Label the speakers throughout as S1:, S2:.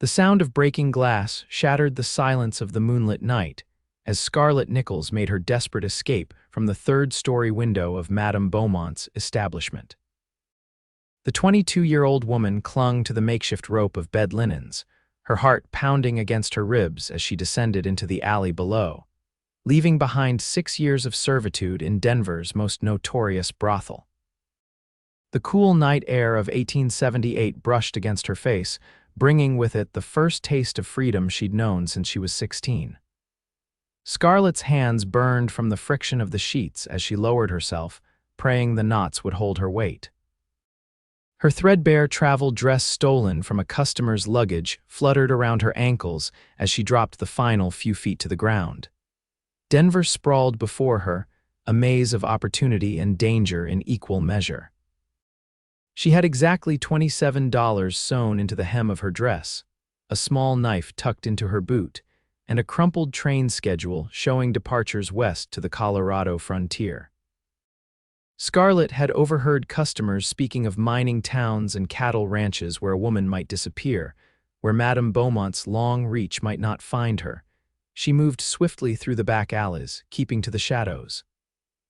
S1: The sound of breaking glass shattered the silence of the moonlit night as Scarlett Nichols made her desperate escape from the third-story window of Madame Beaumont's establishment. The 22-year-old woman clung to the makeshift rope of bed linens, her heart pounding against her ribs as she descended into the alley below, leaving behind 6 years of servitude in Denver's most notorious brothel. The cool night air of 1878 brushed against her face, bringing with it the first taste of freedom she'd known since she was 16. Scarlett's hands burned from the friction of the sheets as she lowered herself, praying the knots would hold her weight. Her threadbare travel dress, stolen from a customer's luggage, fluttered around her ankles as she dropped the final few feet to the ground. Denver sprawled before her, a maze of opportunity and danger in equal measure. She had exactly $27 sewn into the hem of her dress, a small knife tucked into her boot, and a crumpled train schedule showing departures west to the Colorado frontier. Scarlett had overheard customers speaking of mining towns and cattle ranches where a woman might disappear, where Madame Beaumont's long reach might not find her. She moved swiftly through the back alleys, keeping to the shadows.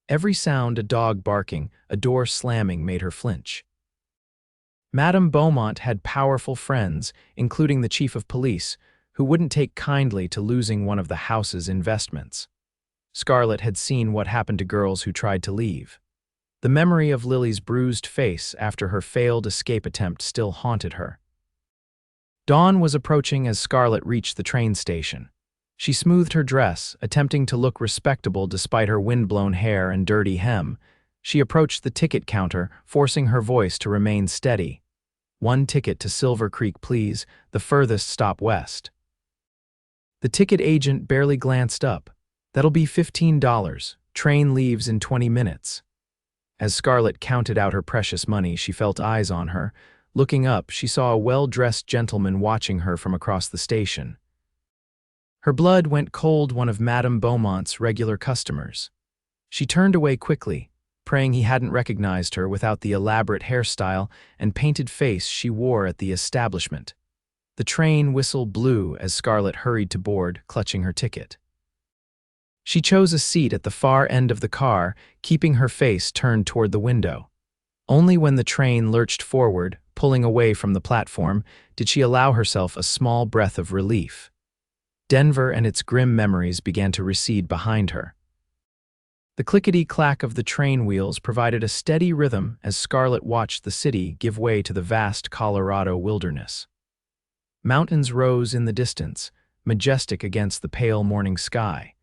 S1: Every sound, a dog barking, a door slamming, made her flinch. Madame Beaumont had powerful friends, including the chief of police, who wouldn't take kindly to losing one of the house's investments. Scarlett had seen what happened to girls who tried to leave. The memory of Lily's bruised face after her failed escape attempt still haunted her. Dawn was approaching as Scarlett reached the train station. She smoothed her dress, attempting to look respectable despite her windblown hair and dirty hem. She approached the ticket counter, forcing her voice to remain steady. "1 ticket to Silver Creek, please, the furthest stop west." The ticket agent barely glanced up. "That'll be $15. Train leaves in 20 minutes. As Scarlett counted out her precious money, she felt eyes on her. Looking up, she saw a well-dressed gentleman watching her from across the station. Her blood went cold, one of Madame Beaumont's regular customers. She turned away quickly, praying he hadn't recognized her without the elaborate hairstyle and painted face she wore at the establishment. The train whistle blew as Scarlett hurried to board, clutching her ticket. She chose a seat at the far end of the car, keeping her face turned toward the window. Only when the train lurched forward, pulling away from the platform, did she allow herself a small breath of relief. Denver and its grim memories began to recede behind her. The clickety-clack of the train wheels provided a steady rhythm as Scarlett watched the city give way to the vast Colorado wilderness. Mountains rose in the distance, majestic against the pale morning sky.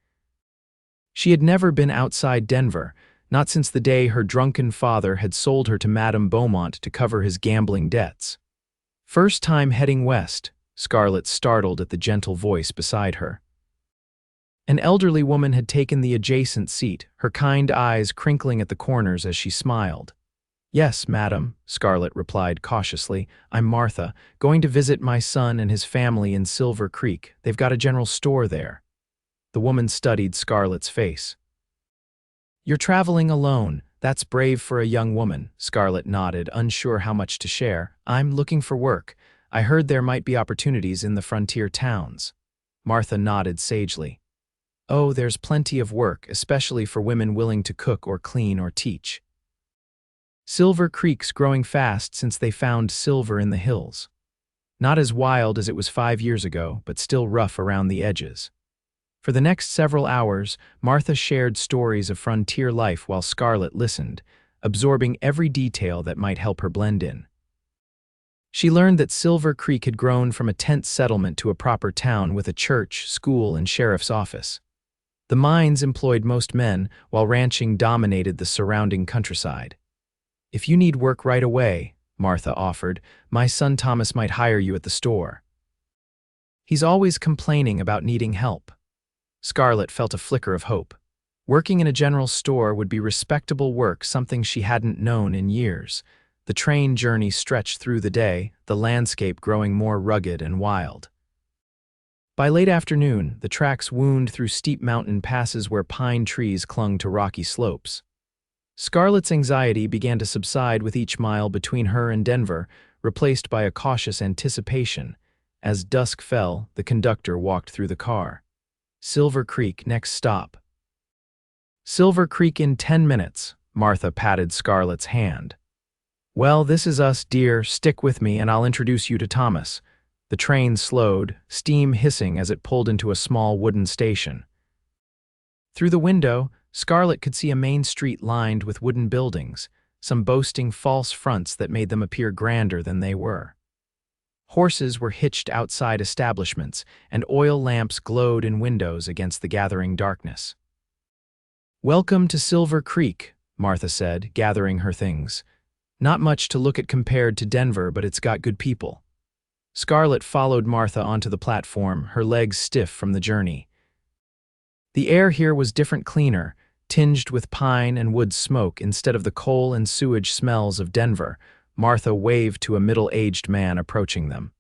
S1: She had never been outside Denver, not since the day her drunken father had sold her to Madame Beaumont to cover his gambling debts. First time heading west, Scarlett startled at the gentle voice beside her. An elderly woman had taken the adjacent seat, her kind eyes crinkling at the corners as she smiled. "Yes, madam," Scarlett replied cautiously. "I'm Martha, going to visit my son and his family in Silver Creek. They've got a general store there." The woman studied Scarlett's face. "You're traveling alone. That's brave for a young woman," Scarlett nodded, unsure how much to share. "I'm looking for work. I heard there might be opportunities in the frontier towns." Martha nodded sagely. "Oh, there's plenty of work, especially for women willing to cook or clean or teach. Silver Creek's growing fast since they found silver in the hills. Not as wild as it was 5 years ago, but still rough around the edges." For the next several hours, Martha shared stories of frontier life while Scarlett listened, absorbing every detail that might help her blend in. She learned that Silver Creek had grown from a tent settlement to a proper town with a church, school, and sheriff's office. The mines employed most men, while ranching dominated the surrounding countryside. "If you need work right away," Martha offered, "my son Thomas might hire you at the store. He's always complaining about needing help." Scarlett felt a flicker of hope. Working in a general store would be respectable work, something she hadn't known in years. The train journey stretched through the day, the landscape growing more rugged and wild. By late afternoon, the tracks wound through steep mountain passes where pine trees clung to rocky slopes. Scarlett's anxiety began to subside with each mile between her and Denver, replaced by a cautious anticipation. As dusk fell, the conductor walked through the car. Silver Creek, next stop. Silver Creek in 10 minutes, Martha patted Scarlett's hand. Well, this is us, dear. Stick with me and I'll introduce you to Thomas. The train slowed, steam hissing as it pulled into a small wooden station. Through the window, Scarlett could see a main street lined with wooden buildings, some boasting false fronts that made them appear grander than they were. Horses were hitched outside establishments, and oil lamps glowed in windows against the gathering darkness. "Welcome to Silver Creek," Martha said, gathering her things. "Not much to look at compared to Denver, but it's got good people." Scarlett followed Martha onto the platform, her legs stiff from the journey. The air here was different, cleaner, tinged with pine and wood smoke instead of the coal and sewage smells of Denver. Martha waved to a middle-aged man approaching them.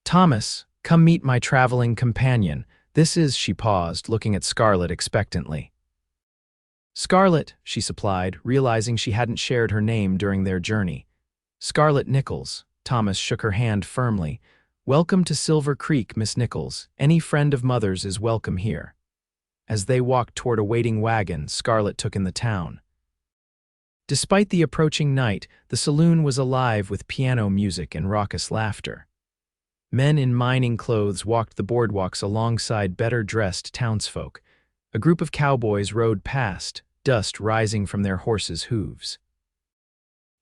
S1: "Thomas, come meet my traveling companion. This is," she paused, looking at Scarlett expectantly. "Scarlett," she supplied, realizing she hadn't shared her name during their journey. "Scarlett Nichols." Thomas shook her hand firmly. "Welcome to Silver Creek, Miss Nichols. Any friend of Mother's is welcome here." As they walked toward a waiting wagon, Scarlett took in the town. Despite the approaching night, the saloon was alive with piano music and raucous laughter. Men in mining clothes walked the boardwalks alongside better-dressed townsfolk. A group of cowboys rode past, dust rising from their horses' hooves.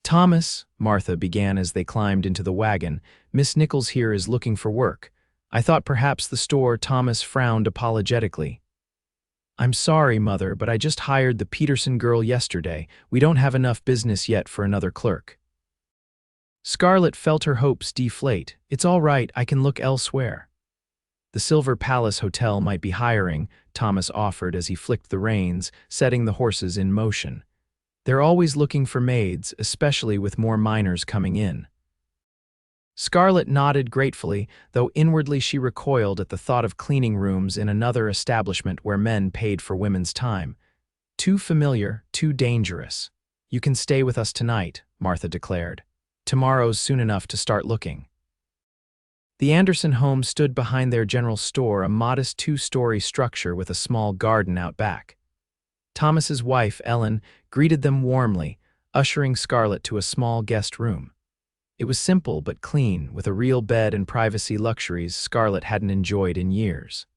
S1: "Thomas," Martha began as they climbed into the wagon, "Miss Nichols here is looking for work. I thought perhaps the store." Thomas frowned apologetically. "I'm sorry, Mother, but I just hired the Peterson girl yesterday. We don't have enough business yet for another clerk." Scarlett felt her hopes deflate. "It's all right, I can look elsewhere." "The Silver Palace Hotel might be hiring," Thomas offered as he flicked the reins, setting the horses in motion. "They're always looking for maids, especially with more miners coming in." Scarlett nodded gratefully, though inwardly she recoiled at the thought of cleaning rooms in another establishment where men paid for women's time. Too familiar, too dangerous. "You can stay with us tonight," Martha declared. "Tomorrow's soon enough to start looking." The Anderson home stood behind their general store, a modest 2-story structure with a small garden out back. Thomas's wife, Ellen, greeted them warmly, ushering Scarlett to a small guest room. It was simple but clean, with a real bed and privacy luxuries Scarlett hadn't enjoyed in years.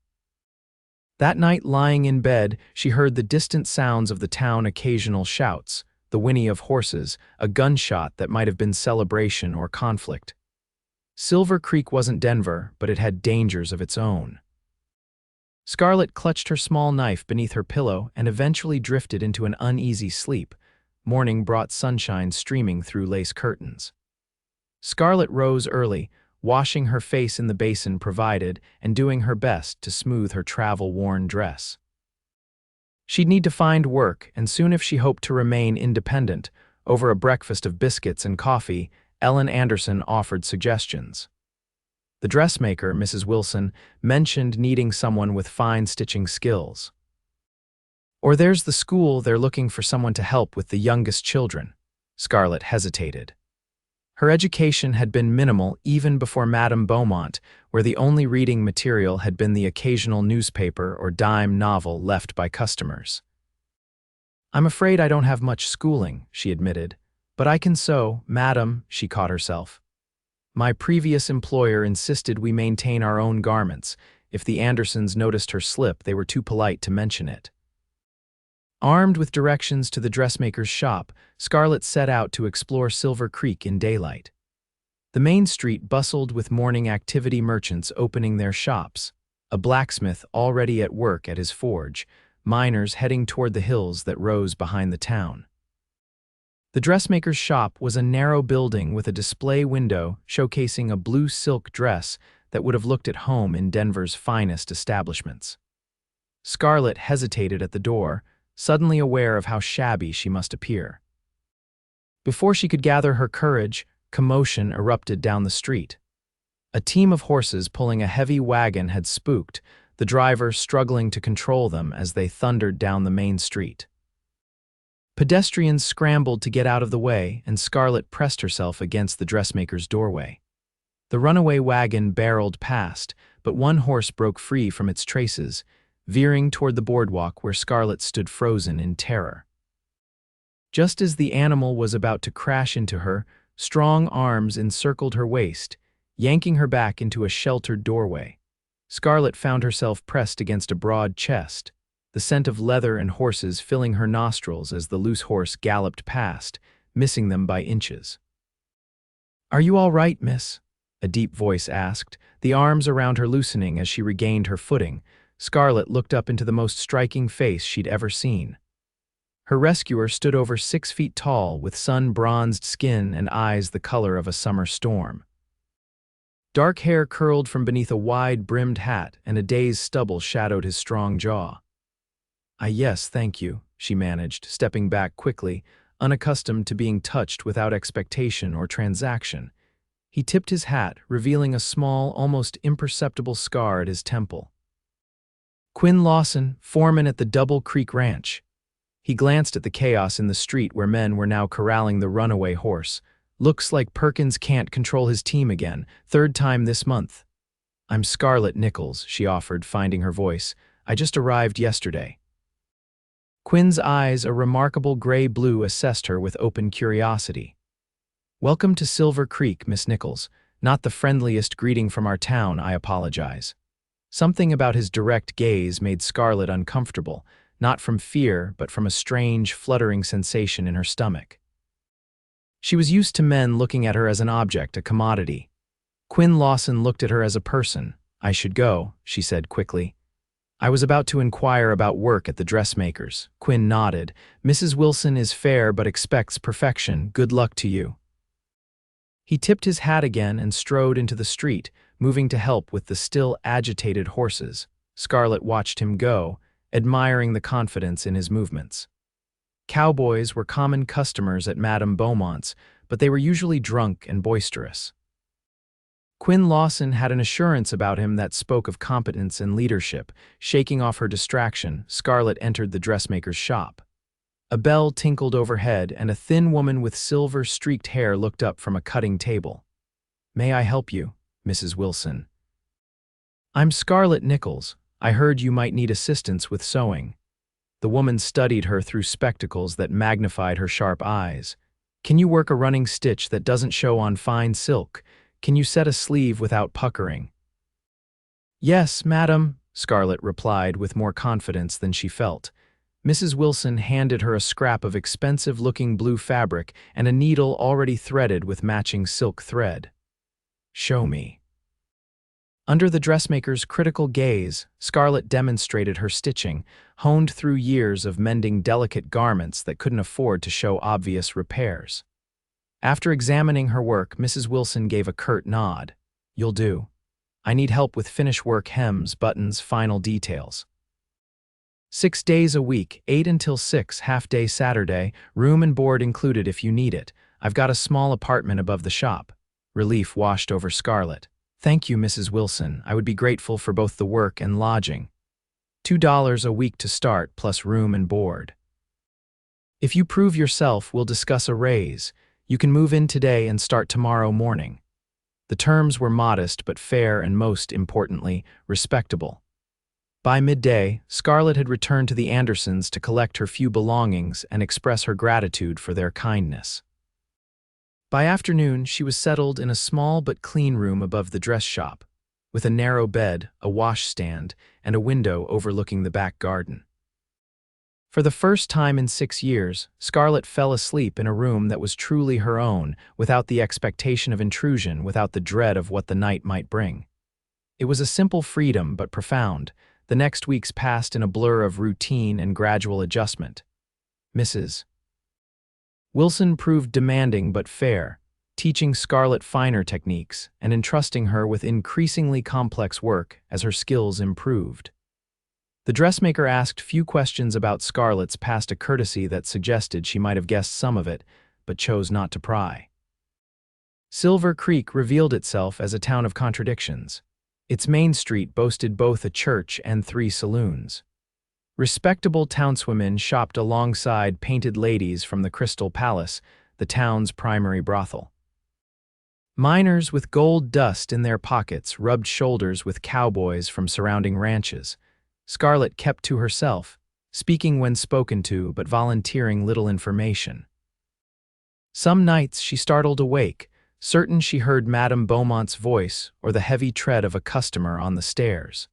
S1: That night, lying in bed, she heard the distant sounds of the town, occasional shouts, the whinny of horses, a gunshot that might have been celebration or conflict. Silver Creek wasn't Denver, but it had dangers of its own. Scarlett clutched her small knife beneath her pillow and eventually drifted into an uneasy sleep. Morning brought sunshine streaming through lace curtains. Scarlett rose early, washing her face in the basin provided and doing her best to smooth her travel-worn dress. She'd need to find work, and soon if she hoped to remain independent. Over a breakfast of biscuits and coffee, Ellen Anderson offered suggestions. The dressmaker, Mrs. Wilson, mentioned needing someone with fine stitching skills. "Or there's the school, they're looking for someone to help with the youngest children." Scarlett hesitated. Her education had been minimal even before Madame Beaumont, where the only reading material had been the occasional newspaper or dime novel left by customers. "I'm afraid I don't have much schooling," she admitted. "But I can sew, Madam," she caught herself. "My previous employer insisted we maintain our own garments. If the Andersons noticed her slip, they were too polite to mention it." Armed with directions to the dressmaker's shop, Scarlett set out to explore Silver Creek in daylight. The main street bustled with morning activity, merchants opening their shops, a blacksmith already at work at his forge, miners heading toward the hills that rose behind the town. The dressmaker's shop was a narrow building with a display window showcasing a blue silk dress that would have looked at home in Denver's finest establishments. Scarlett hesitated at the door, suddenly aware of how shabby she must appear. Before she could gather her courage, commotion erupted down the street. A team of horses pulling a heavy wagon had spooked, the driver struggling to control them as they thundered down the main street. Pedestrians scrambled to get out of the way, and Scarlett pressed herself against the dressmaker's doorway. The runaway wagon barreled past, but one horse broke free from its traces, veering toward the boardwalk where Scarlett stood frozen in terror. Just as the animal was about to crash into her, strong arms encircled her waist, yanking her back into a sheltered doorway. Scarlett found herself pressed against a broad chest, the scent of leather and horses filling her nostrils as the loose horse galloped past, missing them by inches. "Are you all right, miss?" a deep voice asked, the arms around her loosening as she regained her footing. Scarlett looked up into the most striking face she'd ever seen. Her rescuer stood over 6 feet tall, with sun-bronzed skin and eyes the color of a summer storm. Dark hair curled from beneath a wide-brimmed hat, and a day's stubble shadowed his strong jaw. Yes, thank you," she managed, stepping back quickly, unaccustomed to being touched without expectation or transaction. He tipped his hat, revealing a small, almost imperceptible scar at his temple. "Quinn Lawson, foreman at the Double Creek Ranch." He glanced at the chaos in the street where men were now corralling the runaway horse. "Looks like Perkins can't control his team again, 3rd time this month." "I'm Scarlett Nichols," she offered, finding her voice. "I just arrived yesterday." Quinn's eyes, a remarkable gray-blue, assessed her with open curiosity. "Welcome to Silver Creek, Miss Nichols. Not the friendliest greeting from our town, I apologize." Something about his direct gaze made Scarlett uncomfortable, not from fear, but from a strange, fluttering sensation in her stomach. She was used to men looking at her as an object, a commodity. Quinn Lawson looked at her as a person. "I should go," she said quickly. "I was about to inquire about work at the dressmaker's." Quinn nodded. "Mrs. Wilson is fair but expects perfection. Good luck to you." He tipped his hat again and strode into the street, moving to help with the still agitated horses. Scarlett watched him go, admiring the confidence in his movements. Cowboys were common customers at Madame Beaumont's, but they were usually drunk and boisterous. Quinn Lawson had an assurance about him that spoke of competence and leadership. Shaking off her distraction, Scarlett entered the dressmaker's shop. A bell tinkled overhead, and a thin woman with silver-streaked hair looked up from a cutting table. "May I help you, Mrs. Wilson?" "I'm Scarlett Nichols. I heard you might need assistance with sewing." The woman studied her through spectacles that magnified her sharp eyes. "Can you work a running stitch that doesn't show on fine silk? Can you set a sleeve without puckering?" "Yes, madam," Scarlett replied with more confidence than she felt. Mrs. Wilson handed her a scrap of expensive-looking blue fabric and a needle already threaded with matching silk thread. "Show me." Under the dressmaker's critical gaze, Scarlett demonstrated her stitching, honed through years of mending delicate garments that couldn't afford to show obvious repairs. After examining her work, Mrs. Wilson gave a curt nod. "You'll do. I need help with finish work, hems, buttons, final details." 6 days a week, 8 until 6, half-day Saturday, room and board included if you need it. I've got a small apartment above the shop. Relief washed over Scarlett. "Thank you, Mrs. Wilson. I would be grateful for both the work and lodging. $2 a week to start, plus room and board. If you prove yourself, we'll discuss a raise. You can move in today and start tomorrow morning." The terms were modest but fair and, most importantly, respectable. By midday, Scarlett had returned to the Andersons to collect her few belongings and express her gratitude for their kindness. By afternoon, she was settled in a small but clean room above the dress shop, with a narrow bed, a washstand, and a window overlooking the back garden. For the first time in 6 years, Scarlett fell asleep in a room that was truly her own, without the expectation of intrusion, without the dread of what the night might bring. It was a simple freedom, but profound. The next weeks passed in a blur of routine and gradual adjustment. Mrs. Wilson proved demanding but fair, teaching Scarlett finer techniques and entrusting her with increasingly complex work as her skills improved. The dressmaker asked few questions about Scarlett's past, a courtesy that suggested she might have guessed some of it, but chose not to pry. Silver Creek revealed itself as a town of contradictions. Its main street boasted both a church and 3 saloons. Respectable townswomen shopped alongside painted ladies from the Crystal Palace, the town's primary brothel. Miners with gold dust in their pockets rubbed shoulders with cowboys from surrounding ranches. Scarlett kept to herself, speaking when spoken to but volunteering little information. Some nights she startled awake, certain she heard Madame Beaumont's voice or the heavy tread of a customer on the stairs.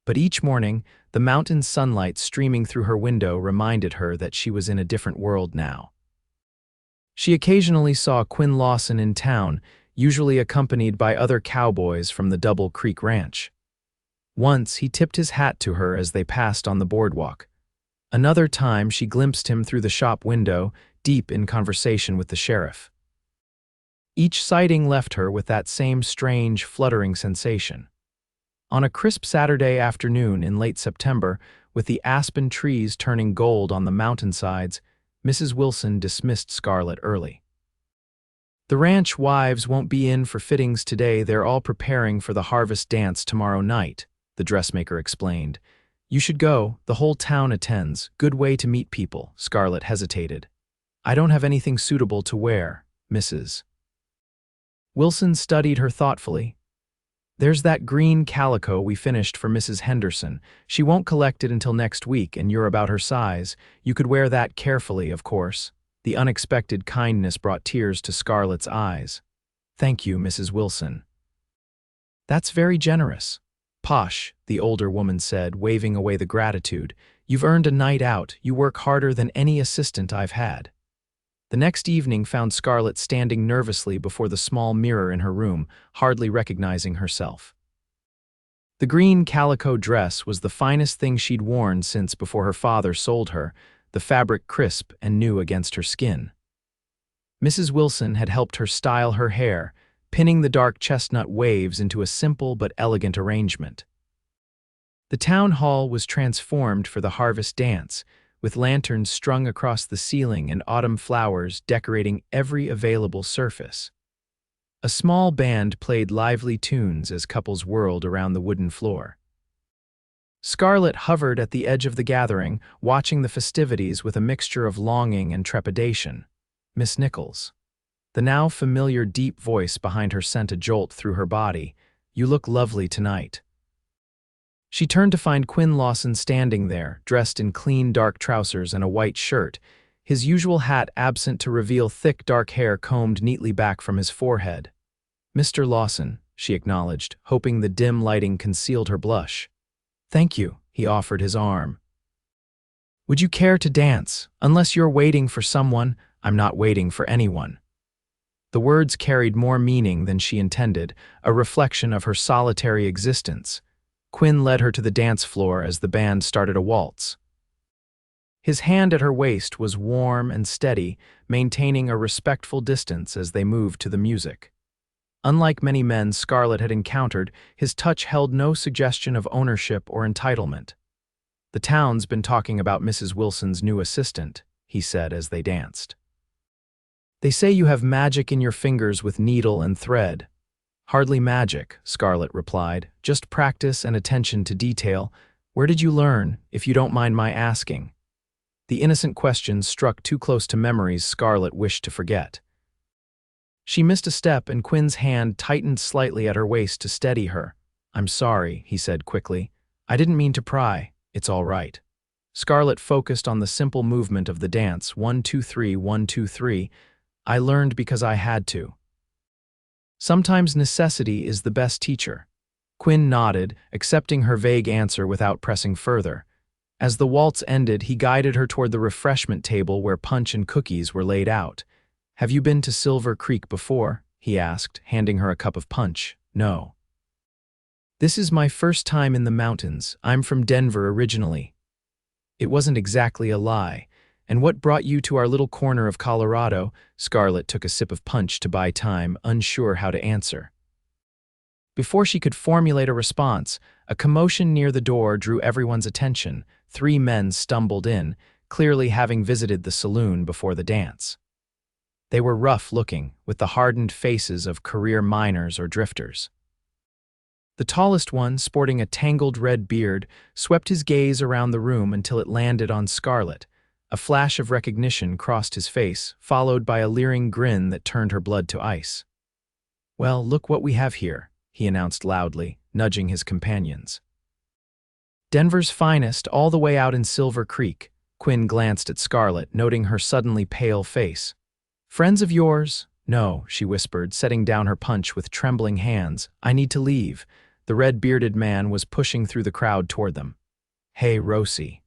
S1: But each morning, the mountain sunlight streaming through her window reminded her that she was in a different world now. She occasionally saw Quinn Lawson in town, usually accompanied by other cowboys from the Double Creek Ranch. Once he tipped his hat to her as they passed on the boardwalk. Another time she glimpsed him through the shop window, deep in conversation with the sheriff. Each sighting left her with that same strange, fluttering sensation. On a crisp Saturday afternoon in late September, with the aspen trees turning gold on the mountainsides, Mrs. Wilson dismissed Scarlett early. "The ranch wives won't be in for fittings today. They're all preparing for the harvest dance tomorrow night," the dressmaker explained. "You should go. The whole town attends. Good way to meet people." Scarlett hesitated. "I don't have anything suitable to wear, Mrs." Wilson studied her thoughtfully. "There's that green calico we finished for Mrs. Henderson. She won't collect it until next week, and you're about her size. You could wear that carefully, of course." The unexpected kindness brought tears to Scarlett's eyes. "Thank you, Mrs. Wilson." "That's very generous." "Posh," the older woman said, waving away the gratitude. "You've earned a night out. You work harder than any assistant I've had." The next evening found Scarlett standing nervously before the small mirror in her room, hardly recognizing herself. The green calico dress was the finest thing she'd worn since before her father sold her, the fabric crisp and new against her skin. Mrs. Wilson had helped her style her hair, pinning the dark chestnut waves into a simple but elegant arrangement. The town hall was transformed for the harvest dance, with lanterns strung across the ceiling and autumn flowers decorating every available surface. A small band played lively tunes as couples whirled around the wooden floor. Scarlett hovered at the edge of the gathering, watching the festivities with a mixture of longing and trepidation. Miss Nichols. The now familiar deep voice behind her sent a jolt through her body. "You look lovely tonight." She turned to find Quinn Lawson standing there, dressed in clean dark trousers and a white shirt, his usual hat absent to reveal thick dark hair combed neatly back from his forehead. "Mr. Lawson," she acknowledged, hoping the dim lighting concealed her blush. "Thank you," he offered his arm. "Would you care to dance? Unless you're waiting for someone, I'm not waiting for anyone." The words carried more meaning than she intended, a reflection of her solitary existence. Quinn led her to the dance floor as the band started a waltz. His hand at her waist was warm and steady, maintaining a respectful distance as they moved to the music. Unlike many men Scarlett had encountered, his touch held no suggestion of ownership or entitlement. "The town's been talking about Mrs. Wilson's new assistant," he said as they danced. "They say you have magic in your fingers with needle and thread." "Hardly magic," Scarlett replied, "just practice and attention to detail. Where did you learn, if you don't mind my asking?" The innocent question struck too close to memories Scarlett wished to forget. She missed a step and Quinn's hand tightened slightly at her waist to steady her. "I'm sorry," he said quickly. "I didn't mean to pry. It's all right." Scarlett focused on the simple movement of the dance, 1, 2, 3, 1, 2, 3. "I learned because I had to." Sometimes necessity is the best teacher. Quinn nodded, accepting her vague answer without pressing further. As the waltz ended, he guided her toward the refreshment table where punch and cookies were laid out. "Have you been to Silver Creek before?" he asked, handing her a cup of punch. "No." "This is my first time in the mountains. I'm from Denver originally." It wasn't exactly a lie. "And what brought you to our little corner of Colorado?" Scarlett took a sip of punch to buy time, unsure how to answer. Before she could formulate a response, a commotion near the door drew everyone's attention. 3 men stumbled in, clearly having visited the saloon before the dance. They were rough-looking, with the hardened faces of career miners or drifters. The tallest one, sporting a tangled red beard, swept his gaze around the room until it landed on Scarlett. A flash of recognition crossed his face, followed by a leering grin that turned her blood to ice. Well, look what we have here, he announced loudly, nudging his companions. Denver's finest, all the way out in Silver Creek. Quinn glanced at Scarlett, noting her suddenly pale face. Friends of yours? No, she whispered, setting down her punch with trembling hands. I need to leave. The red-bearded man was pushing through the crowd toward them. Hey, Rosie.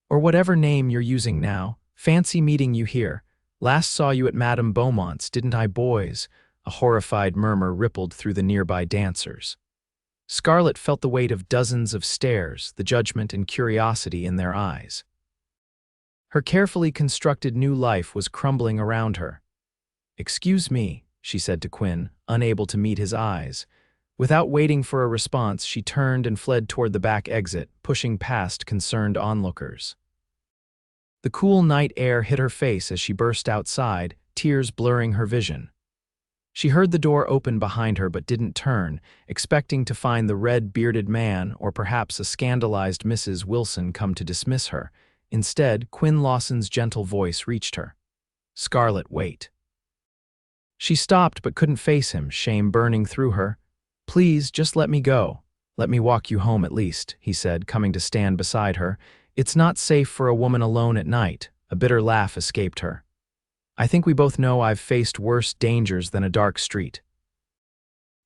S1: Or whatever name you're using now. Fancy meeting you here. Last saw you at Madame Beaumont's, didn't I, boys? A horrified murmur rippled through the nearby dancers. Scarlett felt the weight of dozens of stares, the judgment and curiosity in their eyes. Her carefully constructed new life was crumbling around her. Excuse me, she said to Quinn, unable to meet his eyes. Without waiting for a response, she turned and fled toward the back exit, pushing past concerned onlookers. The cool night air hit her face as she burst outside, tears blurring her vision. She heard the door open behind her but didn't turn, expecting to find the red-bearded man or perhaps a scandalized Mrs. Wilson come to dismiss her. Instead, Quinn Lawson's gentle voice reached her. Scarlett, wait. She stopped but couldn't face him, shame burning through her. Please, just let me go. Let me walk you home at least, he said, coming to stand beside her. It's not safe for a woman alone at night. A bitter laugh escaped her. I think we both know I've faced worse dangers than a dark street.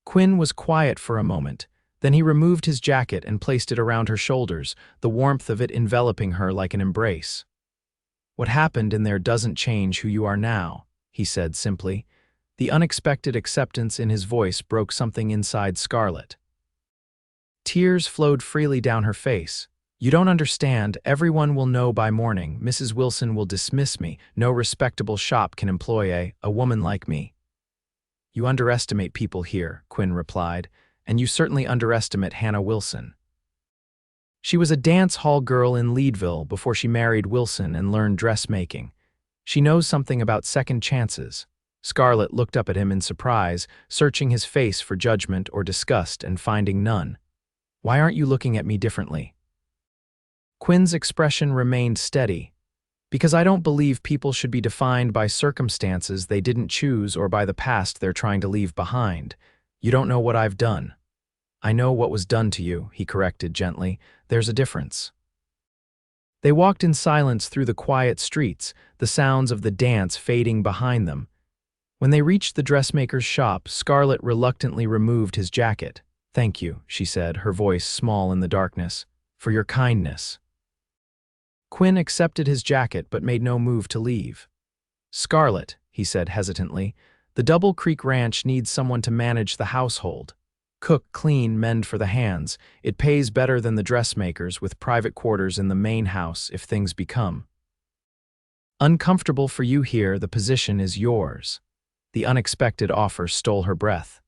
S1: Quinn was quiet for a moment. Then he removed his jacket and placed it around her shoulders, the warmth of it enveloping her like an embrace. What happened in there doesn't change who you are now, he said simply. The unexpected acceptance in his voice broke something inside Scarlett. Tears flowed freely down her face. You don't understand. Everyone will know by morning. Mrs. Wilson will dismiss me. No respectable shop can employ a woman like me. You underestimate people here, Quinn replied, and you certainly underestimate Hannah Wilson. She was a dance hall girl in Leadville before she married Wilson and learned dressmaking. She knows something about second chances. Scarlett looked up at him in surprise, searching his face for judgment or disgust and finding none. Why aren't you looking at me differently? Quinn's expression remained steady. Because I don't believe people should be defined by circumstances they didn't choose or by the past they're trying to leave behind. You don't know what I've done. I know what was done to you, he corrected gently. There's a difference. They walked in silence through the quiet streets, the sounds of the dance fading behind them. When they reached the dressmaker's shop, Scarlett reluctantly removed his jacket. Thank you, she said, her voice small in the darkness, for your kindness. Quinn accepted his jacket but made no move to leave. Scarlett, he said hesitantly, the Double Creek Ranch needs someone to manage the household. Cook, clean, mend for the hands. It pays better than the dressmakers with private quarters in the main house if things become uncomfortable for you here. The position is yours. The unexpected offer stole her breath.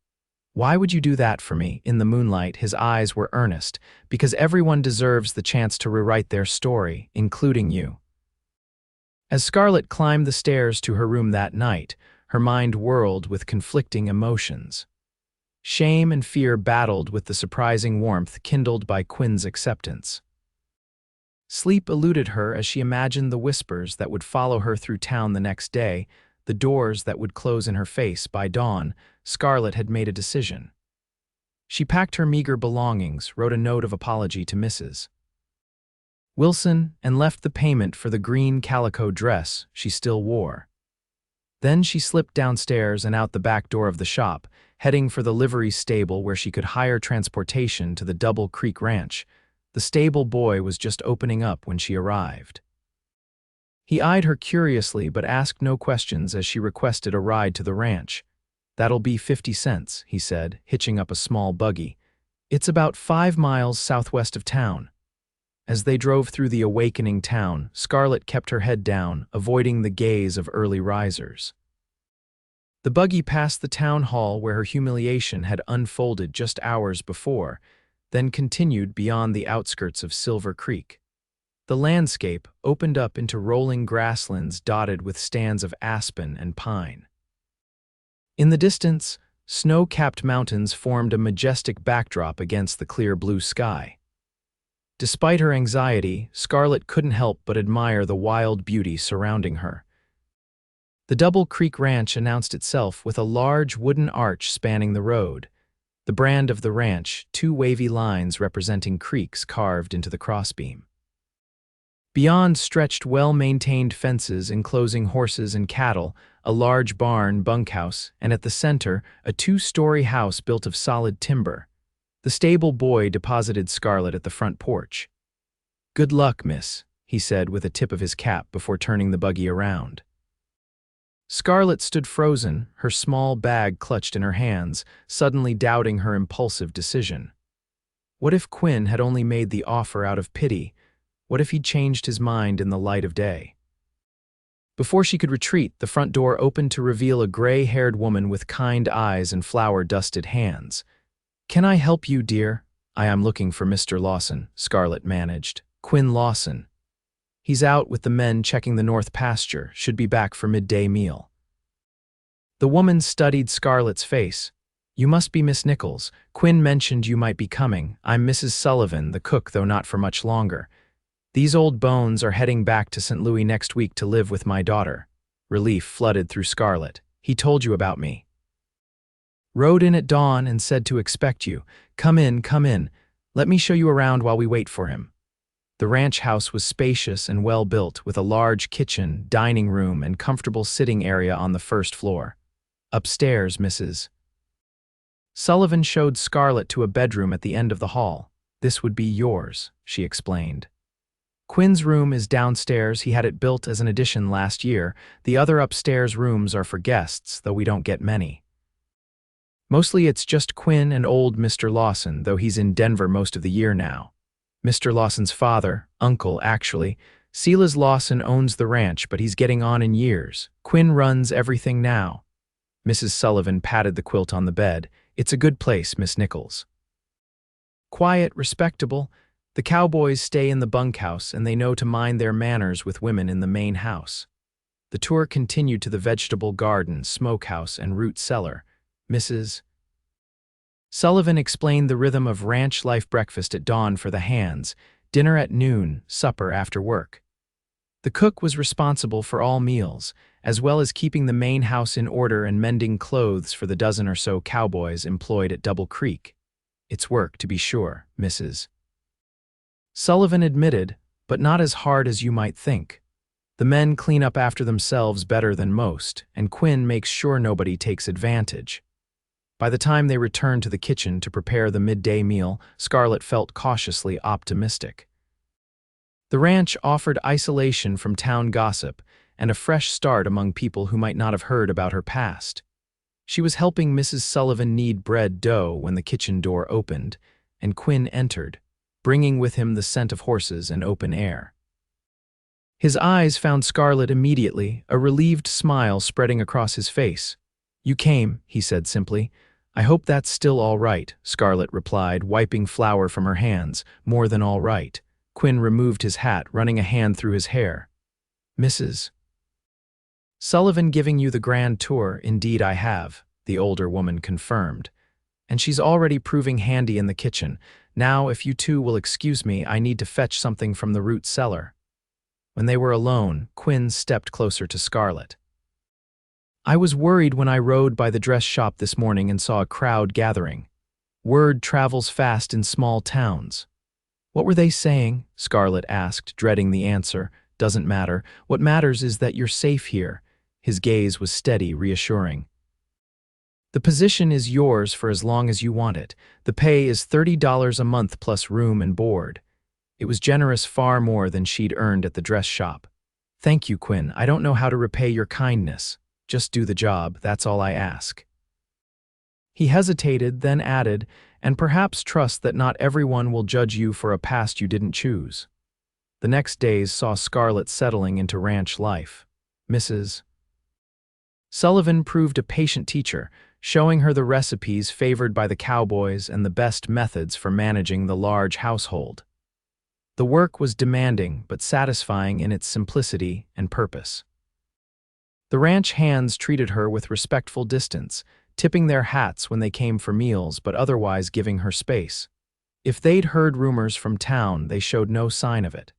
S1: Why would you do that for me? In the moonlight, his eyes were earnest. Because everyone deserves the chance to rewrite their story, including you. As Scarlett climbed the stairs to her room that night, her mind whirled with conflicting emotions. Shame and fear battled with the surprising warmth kindled by Quinn's acceptance. Sleep eluded her as she imagined the whispers that would follow her through town the next day, the doors that would close in her face. By dawn, Scarlett had made a decision. She packed her meager belongings, wrote a note of apology to Mrs. Wilson, and left the payment for the green calico dress she still wore. Then she slipped downstairs and out the back door of the shop, heading for the livery stable where she could hire transportation to the Double Creek Ranch. The stable boy was just opening up when she arrived. He eyed her curiously but asked no questions as she requested a ride to the ranch. That'll be 50 cents, he said, hitching up a small buggy. It's about 5 miles southwest of town. As they drove through the awakening town, Scarlett kept her head down, avoiding the gaze of early risers. The buggy passed the town hall where her humiliation had unfolded just hours before, then continued beyond the outskirts of Silver Creek. The landscape opened up into rolling grasslands dotted with stands of aspen and pine. In the distance, snow-capped mountains formed a majestic backdrop against the clear blue sky. Despite her anxiety, Scarlett couldn't help but admire the wild beauty surrounding her. The Double Creek Ranch announced itself with a large wooden arch spanning the road. The brand of the ranch, two wavy lines representing creeks carved into the crossbeam. Beyond stretched well-maintained fences enclosing horses and cattle, a large barn, bunkhouse, and at the center, a two-story house built of solid timber. The stable boy deposited Scarlett at the front porch. "Good luck, miss," he said with a tip of his cap before turning the buggy around. Scarlett stood frozen, her small bag clutched in her hands, suddenly doubting her impulsive decision. What if Quinn had only made the offer out of pity? What if he'd changed his mind in the light of day? Before she could retreat, the front door opened to reveal a gray-haired woman with kind eyes and flour-dusted hands. "Can I help you, dear?" "I am looking for Mr. Lawson," Scarlett managed. "Quinn Lawson. He's out with the men checking the north pasture, should be back for midday meal." The woman studied Scarlett's face. "You must be Miss Nichols. Quinn mentioned you might be coming. I'm Mrs. Sullivan, the cook, though not for much longer. These old bones are heading back to St. Louis next week to live with my daughter." Relief flooded through Scarlett. "He told you about me. Rode in at dawn and said to expect you. Come in, come in. Let me show you around while we wait for him." The ranch house was spacious and well built, with a large kitchen, dining room, and comfortable sitting area on the first floor. "Upstairs, Mrs. Sullivan showed Scarlett to a bedroom at the end of the hall. "This would be yours," she explained. "Quinn's room is downstairs. He had it built as an addition last year. The other upstairs rooms are for guests, though we don't get many. Mostly it's just Quinn and old Mr. Lawson, though he's in Denver most of the year now. Mr. Lawson's father, uncle actually, Silas Lawson owns the ranch, but he's getting on in years. Quinn runs everything now." Mrs. Sullivan patted the quilt on the bed. "It's a good place, Miss Nichols. Quiet, respectable. The Cowboys stay in the bunkhouse, and they know to mind their manners with women in the main house." The tour continued to the vegetable garden, smokehouse, and root cellar. Mrs. Sullivan explained the rhythm of ranch life: breakfast at dawn for the hands, dinner at noon, supper after work. The cook was responsible for all meals, as well as keeping the main house in order and mending clothes for the dozen or so cowboys employed at Double Creek. "It's work, to be sure," Mrs. Sullivan admitted, "but not as hard as you might think. The men clean up after themselves better than most, and Quinn makes sure nobody takes advantage." By the time they returned to the kitchen to prepare the midday meal, Scarlett felt cautiously optimistic. The ranch offered isolation from town gossip and a fresh start among people who might not have heard about her past. She was helping Mrs. Sullivan knead bread dough when the kitchen door opened, and Quinn entered, bringing with him the scent of horses and open air. His eyes found Scarlett immediately, a relieved smile spreading across his face. "You came," he said simply. "I hope that's still all right," Scarlett replied, wiping flour from her hands. "More than all right." Quinn removed his hat, running a hand through his hair. "Mrs. Sullivan giving you the grand tour?" "Indeed I have," the older woman confirmed. "And she's already proving handy in the kitchen. Now, if you two will excuse me, I need to fetch something from the root cellar." When they were alone, Quinn stepped closer to Scarlett. "I was worried when I rode by the dress shop this morning and saw a crowd gathering. Word travels fast in small towns." "What were they saying?" Scarlett asked, dreading the answer. "Doesn't matter. What matters is that you're safe here." His gaze was steady, reassuring. "The position is yours for as long as you want it. The pay is $30 a month plus room and board." It was generous, far more than she'd earned at the dress shop. "Thank you, Quinn. I don't know how to repay your kindness. Just do the job, that's all I ask." He hesitated, then added, "And perhaps trust that not everyone will judge you for a past you didn't choose." The next days saw Scarlett settling into ranch life. Mrs. Sullivan proved a patient teacher, showing her the recipes favored by the cowboys and the best methods for managing the large household. The work was demanding but satisfying in its simplicity and purpose. The ranch hands treated her with respectful distance, tipping their hats when they came for meals but otherwise giving her space. If they'd heard rumors from town, they showed no sign of it.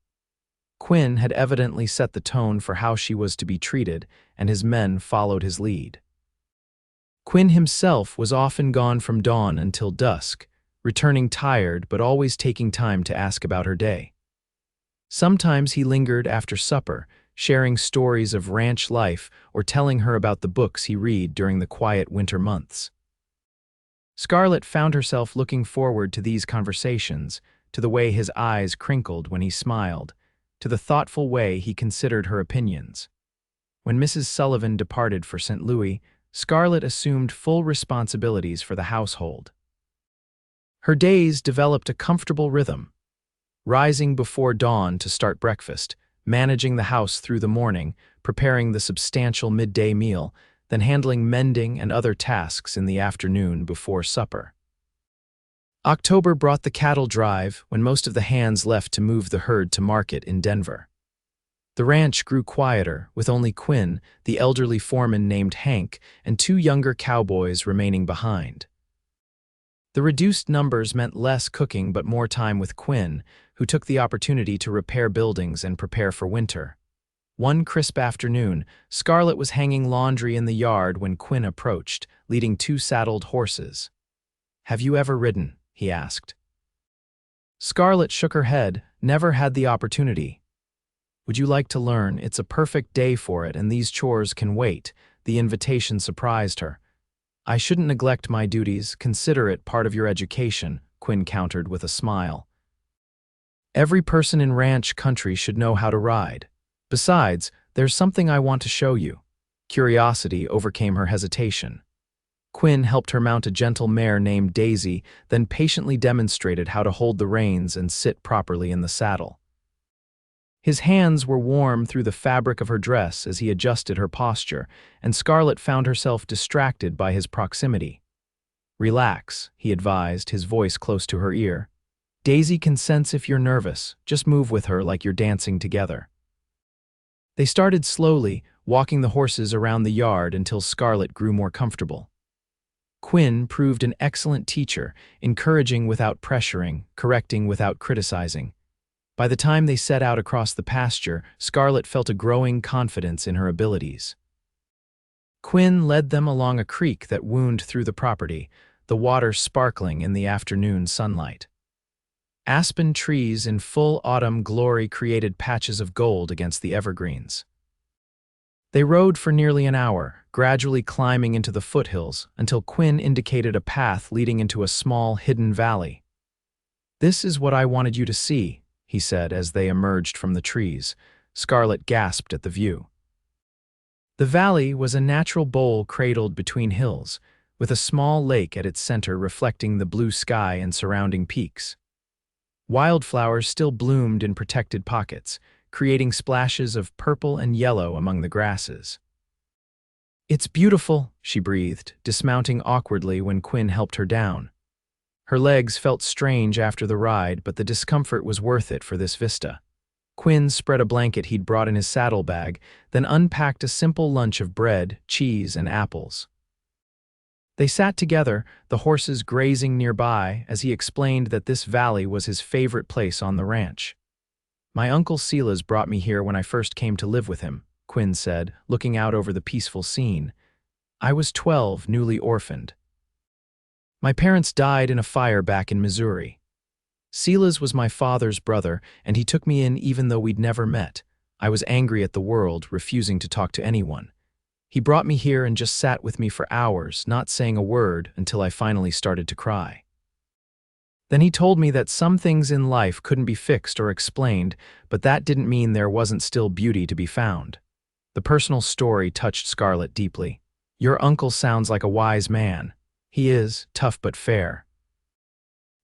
S1: Quinn had evidently set the tone for how she was to be treated, and his men followed his lead. Quinn himself was often gone from dawn until dusk, returning tired but always taking time to ask about her day. Sometimes he lingered after supper, sharing stories of ranch life or telling her about the books he read during the quiet winter months. Scarlett found herself looking forward to these conversations, to the way his eyes crinkled when he smiled, to the thoughtful way he considered her opinions. When Mrs. Sullivan departed for St. Louis, Scarlett assumed full responsibilities for the household. Her days developed a comfortable rhythm, rising before dawn to start breakfast, managing the house through the morning, preparing the substantial midday meal, then handling mending and other tasks in the afternoon before supper. October brought the cattle drive when most of the hands left to move the herd to market in Denver. The ranch grew quieter, with only Quinn, the elderly foreman named Hank, and two younger cowboys remaining behind. The reduced numbers meant less cooking but more time with Quinn, who took the opportunity to repair buildings and prepare for winter. One crisp afternoon, Scarlett was hanging laundry in the yard when Quinn approached, leading two saddled horses. "Have you ever ridden?" he asked. Scarlett shook her head, never had the opportunity. "Would you like to learn? It's a perfect day for it, and these chores can wait." The invitation surprised her. "I shouldn't neglect my duties. Consider it part of your education," Quinn countered with a smile. "Every person in ranch country should know how to ride. Besides, there's something I want to show you." Curiosity overcame her hesitation. Quinn helped her mount a gentle mare named Daisy, then patiently demonstrated how to hold the reins and sit properly in the saddle. His hands were warm through the fabric of her dress as he adjusted her posture, and Scarlett found herself distracted by his proximity. "Relax," he advised, his voice close to her ear. "Daisy can sense if you're nervous. Just move with her like you're dancing together." They started slowly, walking the horses around the yard until Scarlett grew more comfortable. Quinn proved an excellent teacher, encouraging without pressuring, correcting without criticizing. By the time they set out across the pasture, Scarlett felt a growing confidence in her abilities. Quinn led them along a creek that wound through the property, the water sparkling in the afternoon sunlight. Aspen trees in full autumn glory created patches of gold against the evergreens. They rode for nearly an hour, gradually climbing into the foothills until Quinn indicated a path leading into a small, hidden valley. "This is what I wanted you to see," he said as they emerged from the trees. Scarlett gasped at the view. The valley was a natural bowl cradled between hills, with a small lake at its center reflecting the blue sky and surrounding peaks. Wildflowers still bloomed in protected pockets, creating splashes of purple and yellow among the grasses. "It's beautiful," she breathed, dismounting awkwardly when Quinn helped her down. Her legs felt strange after the ride, but the discomfort was worth it for this vista. Quinn spread a blanket he'd brought in his saddlebag, then unpacked a simple lunch of bread, cheese, and apples. They sat together, the horses grazing nearby, as he explained that this valley was his favorite place on the ranch. "My uncle Silas brought me here when I first came to live with him," Quinn said, looking out over the peaceful scene. "I was 12, newly orphaned. My parents died in a fire back in Missouri. Silas was my father's brother, and he took me in even though we'd never met. I was angry at the world, refusing to talk to anyone. He brought me here and just sat with me for hours, not saying a word until I finally started to cry. Then he told me that some things in life couldn't be fixed or explained, but that didn't mean there wasn't still beauty to be found." The personal story touched Scarlett deeply. "Your uncle sounds like a wise man. He is, tough but fair.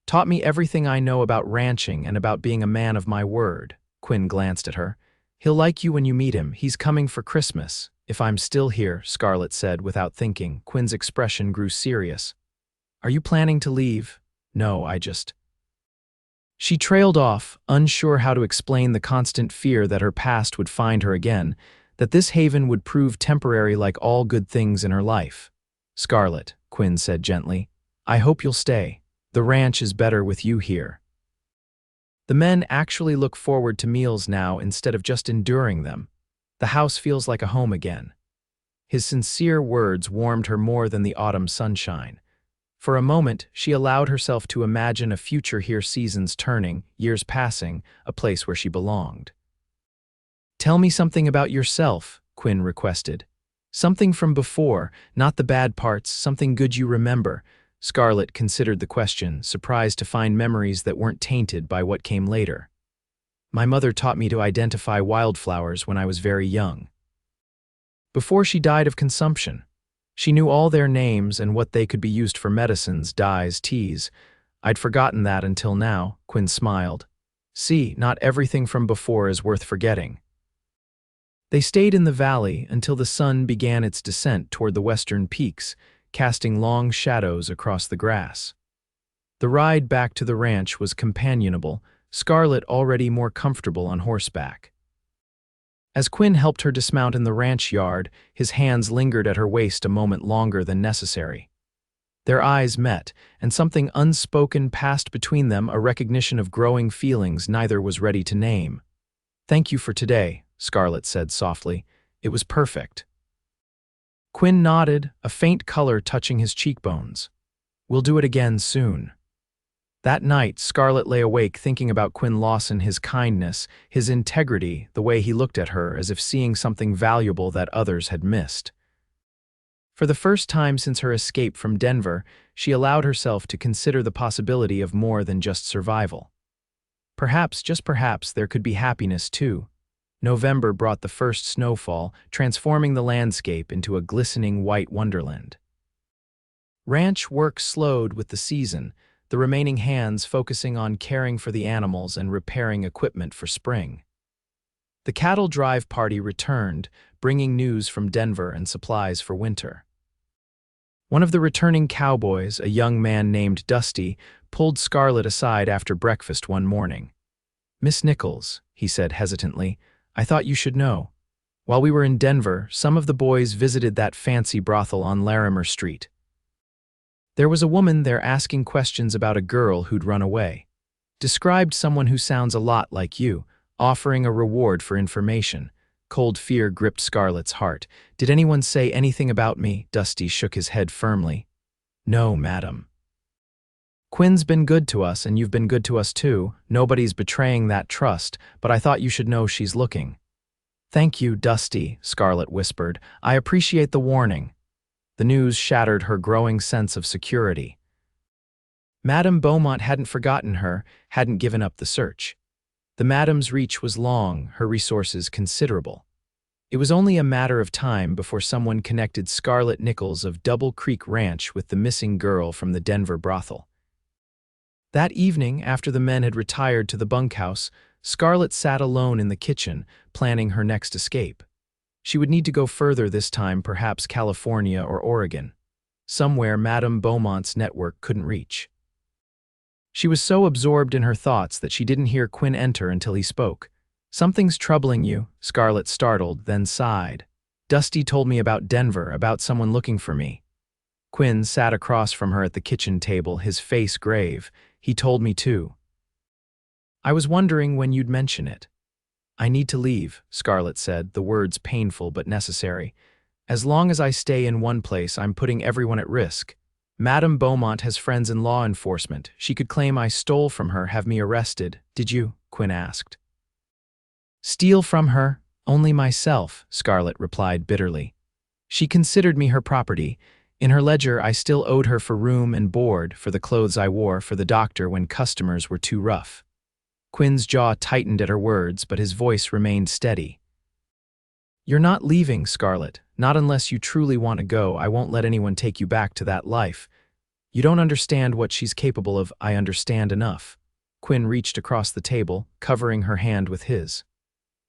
S1: Taught me everything I know about ranching and about being a man of my word." Quinn glanced at her. "He'll like you when you meet him. He's coming for Christmas." "If I'm still here," Scarlett said without thinking. Quinn's expression grew serious. "Are you planning to leave?" "No, I just—" She trailed off, unsure how to explain the constant fear that her past would find her again, that this haven would prove temporary like all good things in her life. "Scarlett," Quinn said gently, "I hope you'll stay. The ranch is better with you here." The men actually look forward to meals now instead of just enduring them. The house feels like a home again. His sincere words warmed her more than the autumn sunshine. For a moment, she allowed herself to imagine a future here, seasons turning, years passing, a place where she belonged. "Tell me something about yourself," Quinn requested. "Something from before, not the bad parts, something good you remember." Scarlett considered the question, surprised to find memories that weren't tainted by what came later. "My mother taught me to identify wildflowers when I was very young. Before she died of consumption. She knew all their names and what they could be used for: medicines, dyes, teas. I'd forgotten that until now," Quinn smiled. "See, not everything from before is worth forgetting." They stayed in the valley until the sun began its descent toward the western peaks, casting long shadows across the grass. The ride back to the ranch was companionable, Scarlett already more comfortable on horseback. As Quinn helped her dismount in the ranch yard, his hands lingered at her waist a moment longer than necessary. Their eyes met, and something unspoken passed between them, a recognition of growing feelings neither was ready to name. "Thank you for today," Scarlett said softly. "It was perfect." Quinn nodded, a faint color touching his cheekbones. "We'll do it again soon." That night, Scarlett lay awake thinking about Quinn Lawson, his kindness, his integrity, the way he looked at her as if seeing something valuable that others had missed. For the first time since her escape from Denver, she allowed herself to consider the possibility of more than just survival. Perhaps, just perhaps, there could be happiness too. November brought the first snowfall, transforming the landscape into a glistening white wonderland. Ranch work slowed with the season, the remaining hands focusing on caring for the animals and repairing equipment for spring. The cattle drive party returned, bringing news from Denver and supplies for winter. One of the returning cowboys, a young man named Dusty, pulled Scarlett aside after breakfast one morning. "Miss Nichols," he said hesitantly, "I thought you should know. While we were in Denver, some of the boys visited that fancy brothel on Larimer Street. There was a woman there asking questions about a girl who'd run away. Described someone who sounds a lot like you, offering a reward for information." Cold fear gripped Scarlett's heart. "Did anyone say anything about me?" Dusty shook his head firmly. "No, madam. Quinn's been good to us and you've been good to us too. Nobody's betraying that trust, but I thought you should know she's looking." "Thank you, Dusty," Scarlett whispered. "I appreciate the warning." The news shattered her growing sense of security. Madame Beaumont hadn't forgotten her, hadn't given up the search. The madam's reach was long, her resources considerable. It was only a matter of time before someone connected Scarlett Nichols of Double Creek Ranch with the missing girl from the Denver brothel. That evening, after the men had retired to the bunkhouse, Scarlett sat alone in the kitchen, planning her next escape. She would need to go further this time, perhaps California or Oregon. Somewhere Madame Beaumont's network couldn't reach. She was so absorbed in her thoughts that she didn't hear Quinn enter until he spoke. "Something's troubling you," Scarlett startled, then sighed. "Dusty told me about Denver, about someone looking for me." Quinn sat across from her at the kitchen table, his face grave. "He told me too. I was wondering when you'd mention it." "I need to leave," Scarlett said, the words painful but necessary. "As long as I stay in one place, I'm putting everyone at risk. Madame Beaumont has friends in law enforcement. She could claim I stole from her, have me arrested." "Did you?" Quinn asked. "Steal from her? Only myself," Scarlett replied bitterly. "She considered me her property. In her ledger, I still owed her for room and board, for the clothes I wore, for the doctor when customers were too rough." Quinn's jaw tightened at her words, but his voice remained steady. "You're not leaving, Scarlett. Not unless you truly want to go. I won't let anyone take you back to that life. You don't understand what she's capable of." "I understand enough." Quinn reached across the table, covering her hand with his.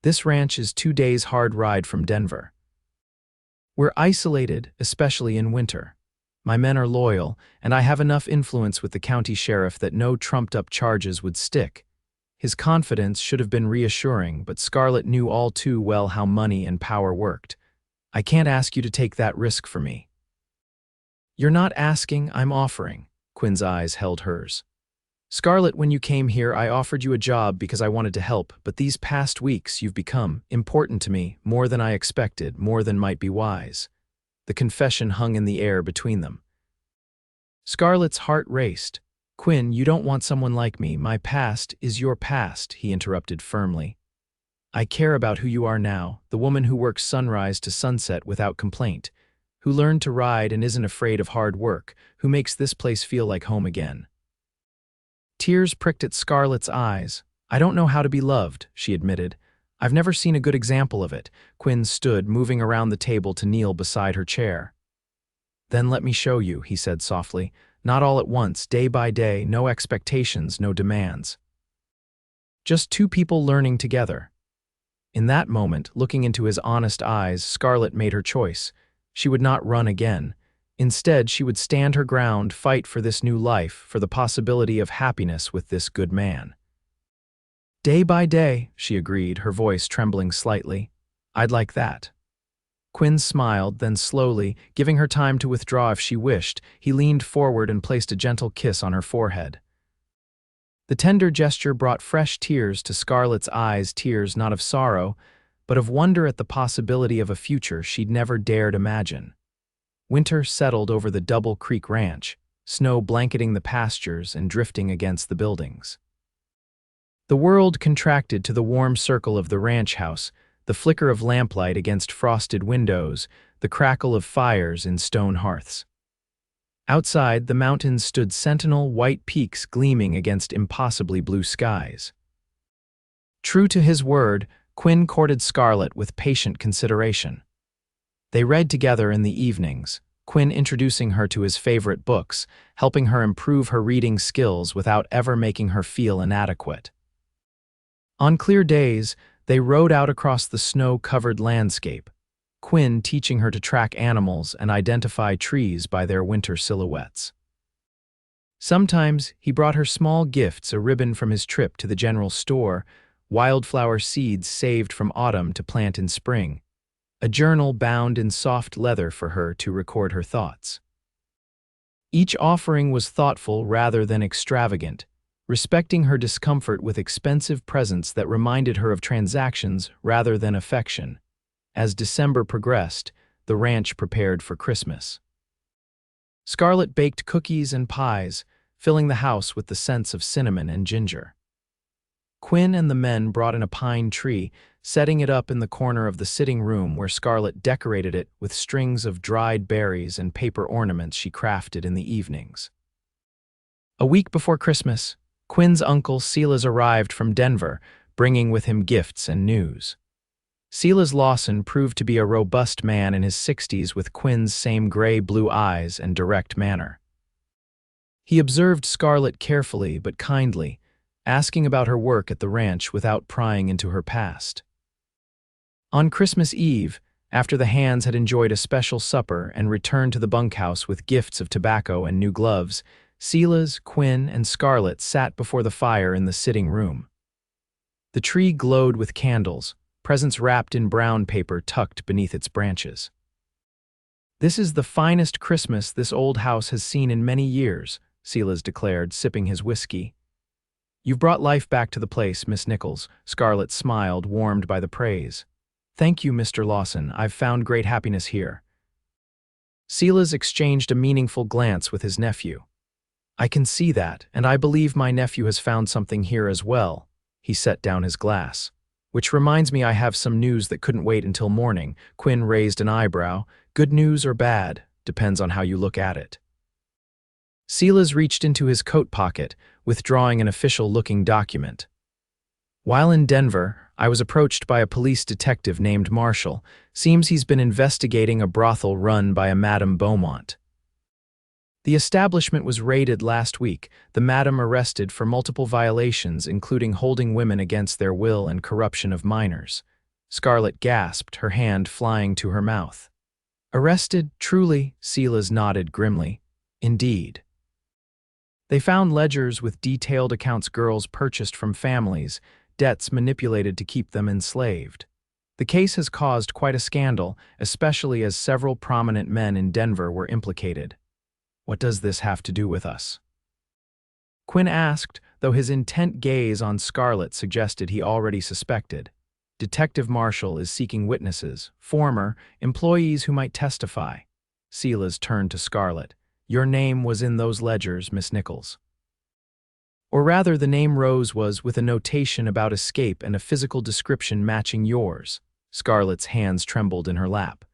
S1: "This ranch is 2 days' hard ride from Denver. We're isolated, especially in winter. My men are loyal, and I have enough influence with the county sheriff that no trumped-up charges would stick." His confidence should have been reassuring, but Scarlett knew all too well how money and power worked. "I can't ask you to take that risk for me." "You're not asking, I'm offering." Quinn's eyes held hers. Scarlett, when you came here, I offered you a job because I wanted to help, but these past weeks you've become important to me, more than I expected, more than might be wise." The confession hung in the air between them. Scarlett's heart raced. "Quinn, you don't want someone like me. My past is your past," he interrupted firmly. "I care about who you are now, the woman who works sunrise to sunset without complaint, who learned to ride and isn't afraid of hard work, who makes this place feel like home again." Tears pricked at Scarlett's eyes. "I don't know how to be loved," she admitted. "I've never seen a good example of it." Quinn stood, moving around the table to kneel beside her chair. "Then let me show you," he said softly. "Not all at once, day by day, no expectations, no demands. Just two people learning together." In that moment, looking into his honest eyes, Scarlett made her choice. She would not run again. Instead, she would stand her ground, fight for this new life, for the possibility of happiness with this good man. "Day by day," she agreed, her voice trembling slightly. "I'd like that." Quinn smiled, then slowly, giving her time to withdraw if she wished, he leaned forward and placed a gentle kiss on her forehead. The tender gesture brought fresh tears to Scarlett's eyes, tears not of sorrow, but of wonder at the possibility of a future she'd never dared imagine. Winter settled over the Double Creek Ranch, snow blanketing the pastures and drifting against the buildings. The world contracted to the warm circle of the ranch house, the flicker of lamplight against frosted windows, the crackle of fires in stone hearths. Outside, the mountains stood sentinel, white peaks gleaming against impossibly blue skies. True to his word, Quinn courted Scarlett with patient consideration. They read together in the evenings, Quinn introducing her to his favorite books, helping her improve her reading skills without ever making her feel inadequate. On clear days, they rode out across the snow-covered landscape, Quinn teaching her to track animals and identify trees by their winter silhouettes. Sometimes he brought her small gifts, a ribbon from his trip to the general store, wildflower seeds saved from autumn to plant in spring, a journal bound in soft leather for her to record her thoughts. Each offering was thoughtful rather than extravagant, respecting her discomfort with expensive presents that reminded her of transactions rather than affection. As December progressed, the ranch prepared for Christmas. Scarlett baked cookies and pies, filling the house with the scents of cinnamon and ginger. Quinn and the men brought in a pine tree, setting it up in the corner of the sitting room where Scarlett decorated it with strings of dried berries and paper ornaments she crafted in the evenings. A week before Christmas, Quinn's uncle Silas arrived from Denver, bringing with him gifts and news. Silas Lawson proved to be a robust man in his 60s with Quinn's same gray-blue eyes and direct manner. He observed Scarlett carefully but kindly, asking about her work at the ranch without prying into her past. On Christmas Eve, after the hands had enjoyed a special supper and returned to the bunkhouse with gifts of tobacco and new gloves, Silas, Quinn, and Scarlett sat before the fire in the sitting room. The tree glowed with candles, presents wrapped in brown paper tucked beneath its branches. "This is the finest Christmas this old house has seen in many years," Silas declared, sipping his whiskey. "You've brought life back to the place, Miss Nichols." Scarlett smiled, warmed by the praise. "Thank you, Mr. Lawson. I've found great happiness here." Silas exchanged a meaningful glance with his nephew. "I can see that, and I believe my nephew has found something here as well." He set down his glass. "Which reminds me I have some news that couldn't wait until morning." Quinn raised an eyebrow. "Good news or bad, depends on how you look at it." Silas reached into his coat pocket, withdrawing an official-looking document. "While in Denver, I was approached by a police detective named Marshall. Seems he's been investigating a brothel run by a Madame Beaumont. The establishment was raided last week, the madam arrested for multiple violations including holding women against their will and corruption of minors." Scarlett gasped, her hand flying to her mouth. "Arrested? Truly?" Silas nodded grimly. "Indeed. They found ledgers with detailed accounts girls purchased from families, debts manipulated to keep them enslaved. The case has caused quite a scandal, especially as several prominent men in Denver were implicated." "What does this have to do with us?" Quinn asked, though his intent gaze on Scarlett suggested he already suspected. Detective Marshall is seeking witnesses, former employees who might testify. Silas turned to Scarlett. Your name was in those ledgers, Miss Nichols. Or rather, the name Rose was with a notation about escape and a physical description matching yours. Scarlett's hands trembled in her lap.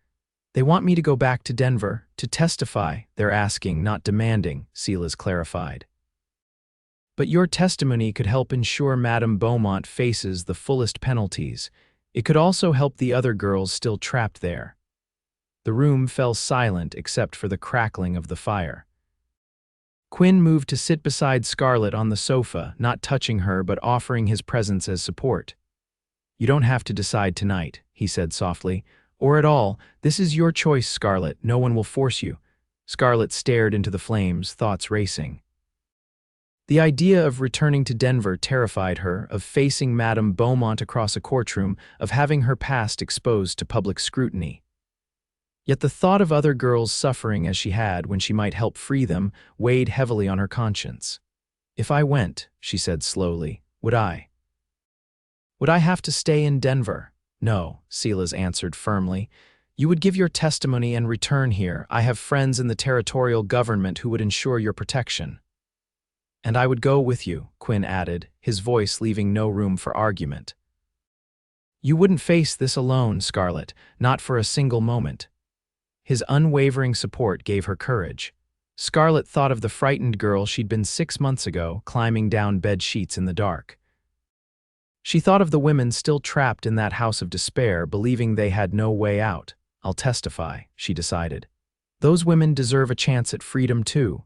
S1: They want me to go back to Denver, to testify. They're asking, not demanding, Silas clarified. But your testimony could help ensure Madame Beaumont faces the fullest penalties. It could also help the other girls still trapped there. The room fell silent except for the crackling of the fire. Quinn moved to sit beside Scarlett on the sofa, not touching her but offering his presence as support. You don't have to decide tonight, he said softly. Or at all. This is your choice, Scarlett. No one will force you. Scarlett stared into the flames, thoughts racing. The idea of returning to Denver terrified her, of facing Madame Beaumont across a courtroom, of having her past exposed to public scrutiny. Yet the thought of other girls suffering as she had when she might help free them weighed heavily on her conscience. If I went, she said slowly, would I have to stay in Denver? No, Silas answered firmly. You would give your testimony and return here. I have friends in the territorial government who would ensure your protection. And I would go with you, Quinn added, his voice leaving no room for argument. You wouldn't face this alone, Scarlett, not for a single moment. His unwavering support gave her courage. Scarlett thought of the frightened girl she'd been 6 months ago, climbing down bed sheets in the dark. She thought of the women still trapped in that house of despair, believing they had no way out. I'll testify, she decided. Those women deserve a chance at freedom too.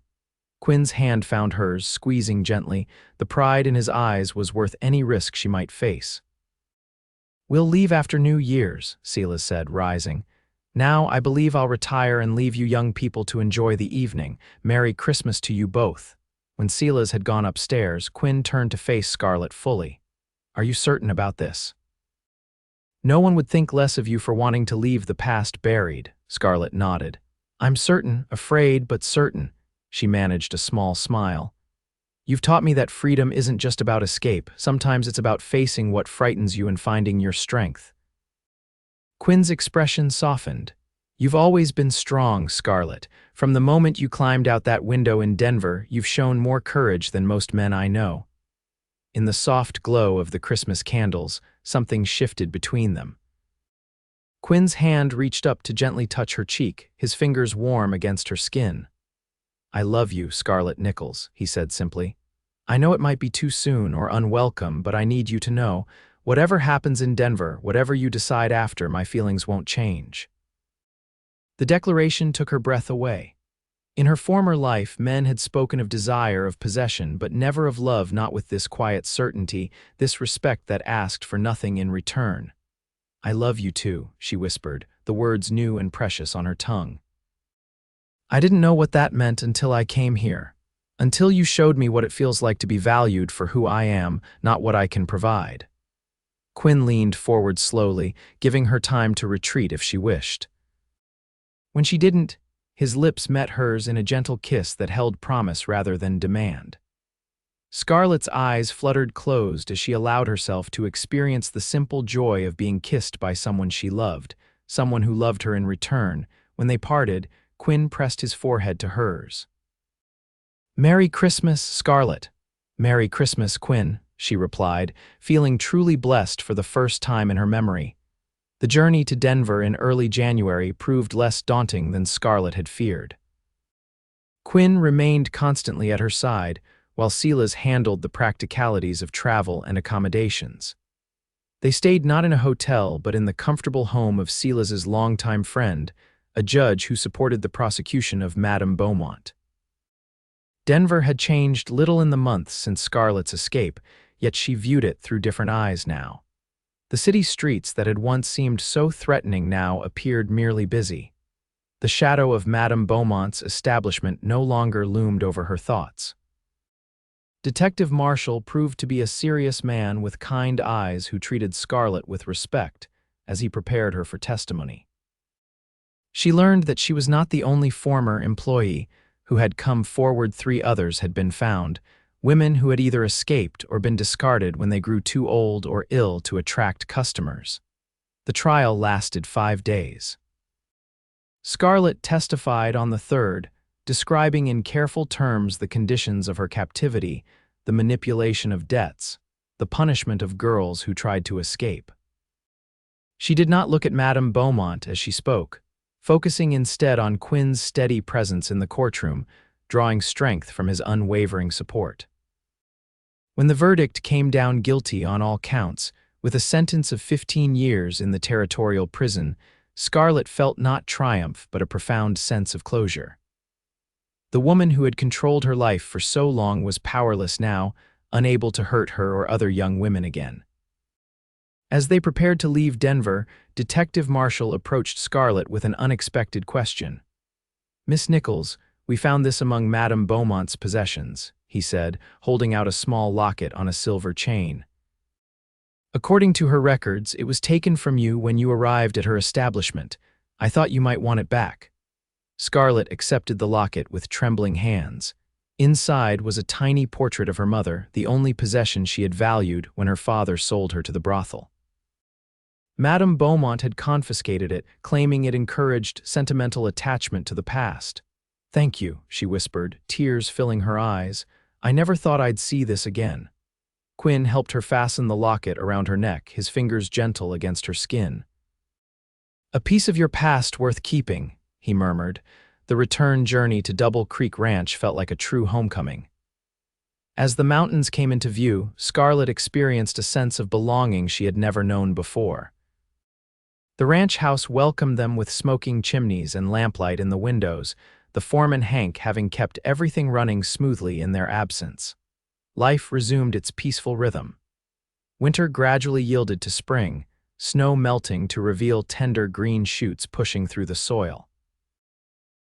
S1: Quinn's hand found hers, squeezing gently. The pride in his eyes was worth any risk she might face. We'll leave after New Year's, Silas said, rising. Now I believe I'll retire and leave you young people to enjoy the evening. Merry Christmas to you both. When Silas had gone upstairs, Quinn turned to face Scarlett fully. Are you certain about this? No one would think less of you for wanting to leave the past buried, Scarlett nodded. I'm certain, afraid, but certain. She managed a small smile. You've taught me that freedom isn't just about escape. Sometimes it's about facing what frightens you and finding your strength. Quinn's expression softened. You've always been strong, Scarlett. From the moment you climbed out that window in Denver, you've shown more courage than most men I know. In the soft glow of the Christmas candles, something shifted between them. Quinn's hand reached up to gently touch her cheek, his fingers warm against her skin. I love you, Scarlett Nichols, he said simply. I know it might be too soon or unwelcome, but I need you to know, whatever happens in Denver, whatever you decide after, my feelings won't change. The declaration took her breath away. In her former life, men had spoken of desire, of possession, but never of love, not with this quiet certainty, this respect that asked for nothing in return. I love you too, she whispered, the words new and precious on her tongue. I didn't know what that meant until I came here, until you showed me what it feels like to be valued for who I am, not what I can provide. Quinn leaned forward slowly, giving her time to retreat if she wished. When she didn't, his lips met hers in a gentle kiss that held promise rather than demand. Scarlett's eyes fluttered closed as she allowed herself to experience the simple joy of being kissed by someone she loved, someone who loved her in return. When they parted, Quinn pressed his forehead to hers. Merry Christmas, Scarlett. Merry Christmas, Quinn, she replied, feeling truly blessed for the first time in her memory. The journey to Denver in early January proved less daunting than Scarlett had feared. Quinn remained constantly at her side, while Silas handled the practicalities of travel and accommodations. They stayed not in a hotel but in the comfortable home of Silas's longtime friend, a judge who supported the prosecution of Madame Beaumont. Denver had changed little in the months since Scarlett's escape, yet she viewed it through different eyes now. The city streets that had once seemed so threatening now appeared merely busy. The shadow of Madame Beaumont's establishment no longer loomed over her thoughts. Detective Marshall proved to be a serious man with kind eyes who treated Scarlett with respect as he prepared her for testimony. She learned that she was not the only former employee who had come forward. 3 others had been found, women who had either escaped or been discarded when they grew too old or ill to attract customers. The trial lasted 5 days. Scarlett testified on the third, describing in careful terms the conditions of her captivity, the manipulation of debts, the punishment of girls who tried to escape. She did not look at Madame Beaumont as she spoke, focusing instead on Quinn's steady presence in the courtroom, drawing strength from his unwavering support. When the verdict came down guilty on all counts, with a sentence of 15 years in the territorial prison, Scarlett felt not triumph but a profound sense of closure. The woman who had controlled her life for so long was powerless now, unable to hurt her or other young women again. As they prepared to leave Denver, Detective Marshall approached Scarlett with an unexpected question. "Miss Nichols, we found this among Madame Beaumont's possessions," he said, holding out a small locket on a silver chain. "According to her records, it was taken from you when you arrived at her establishment. I thought you might want it back." Scarlett accepted the locket with trembling hands. Inside was a tiny portrait of her mother, the only possession she had valued when her father sold her to the brothel. Madame Beaumont had confiscated it, claiming it encouraged sentimental attachment to the past. "Thank you," she whispered, tears filling her eyes. "I never thought I'd see this again." Quinn helped her fasten the locket around her neck, his fingers gentle against her skin. "A piece of your past worth keeping," he murmured. The return journey to Double Creek Ranch felt like a true homecoming. As the mountains came into view, Scarlett experienced a sense of belonging she had never known before. The ranch house welcomed them with smoking chimneys and lamplight in the windows, the foreman Hank having kept everything running smoothly in their absence. Life resumed its peaceful rhythm. Winter gradually yielded to spring, snow melting to reveal tender green shoots pushing through the soil.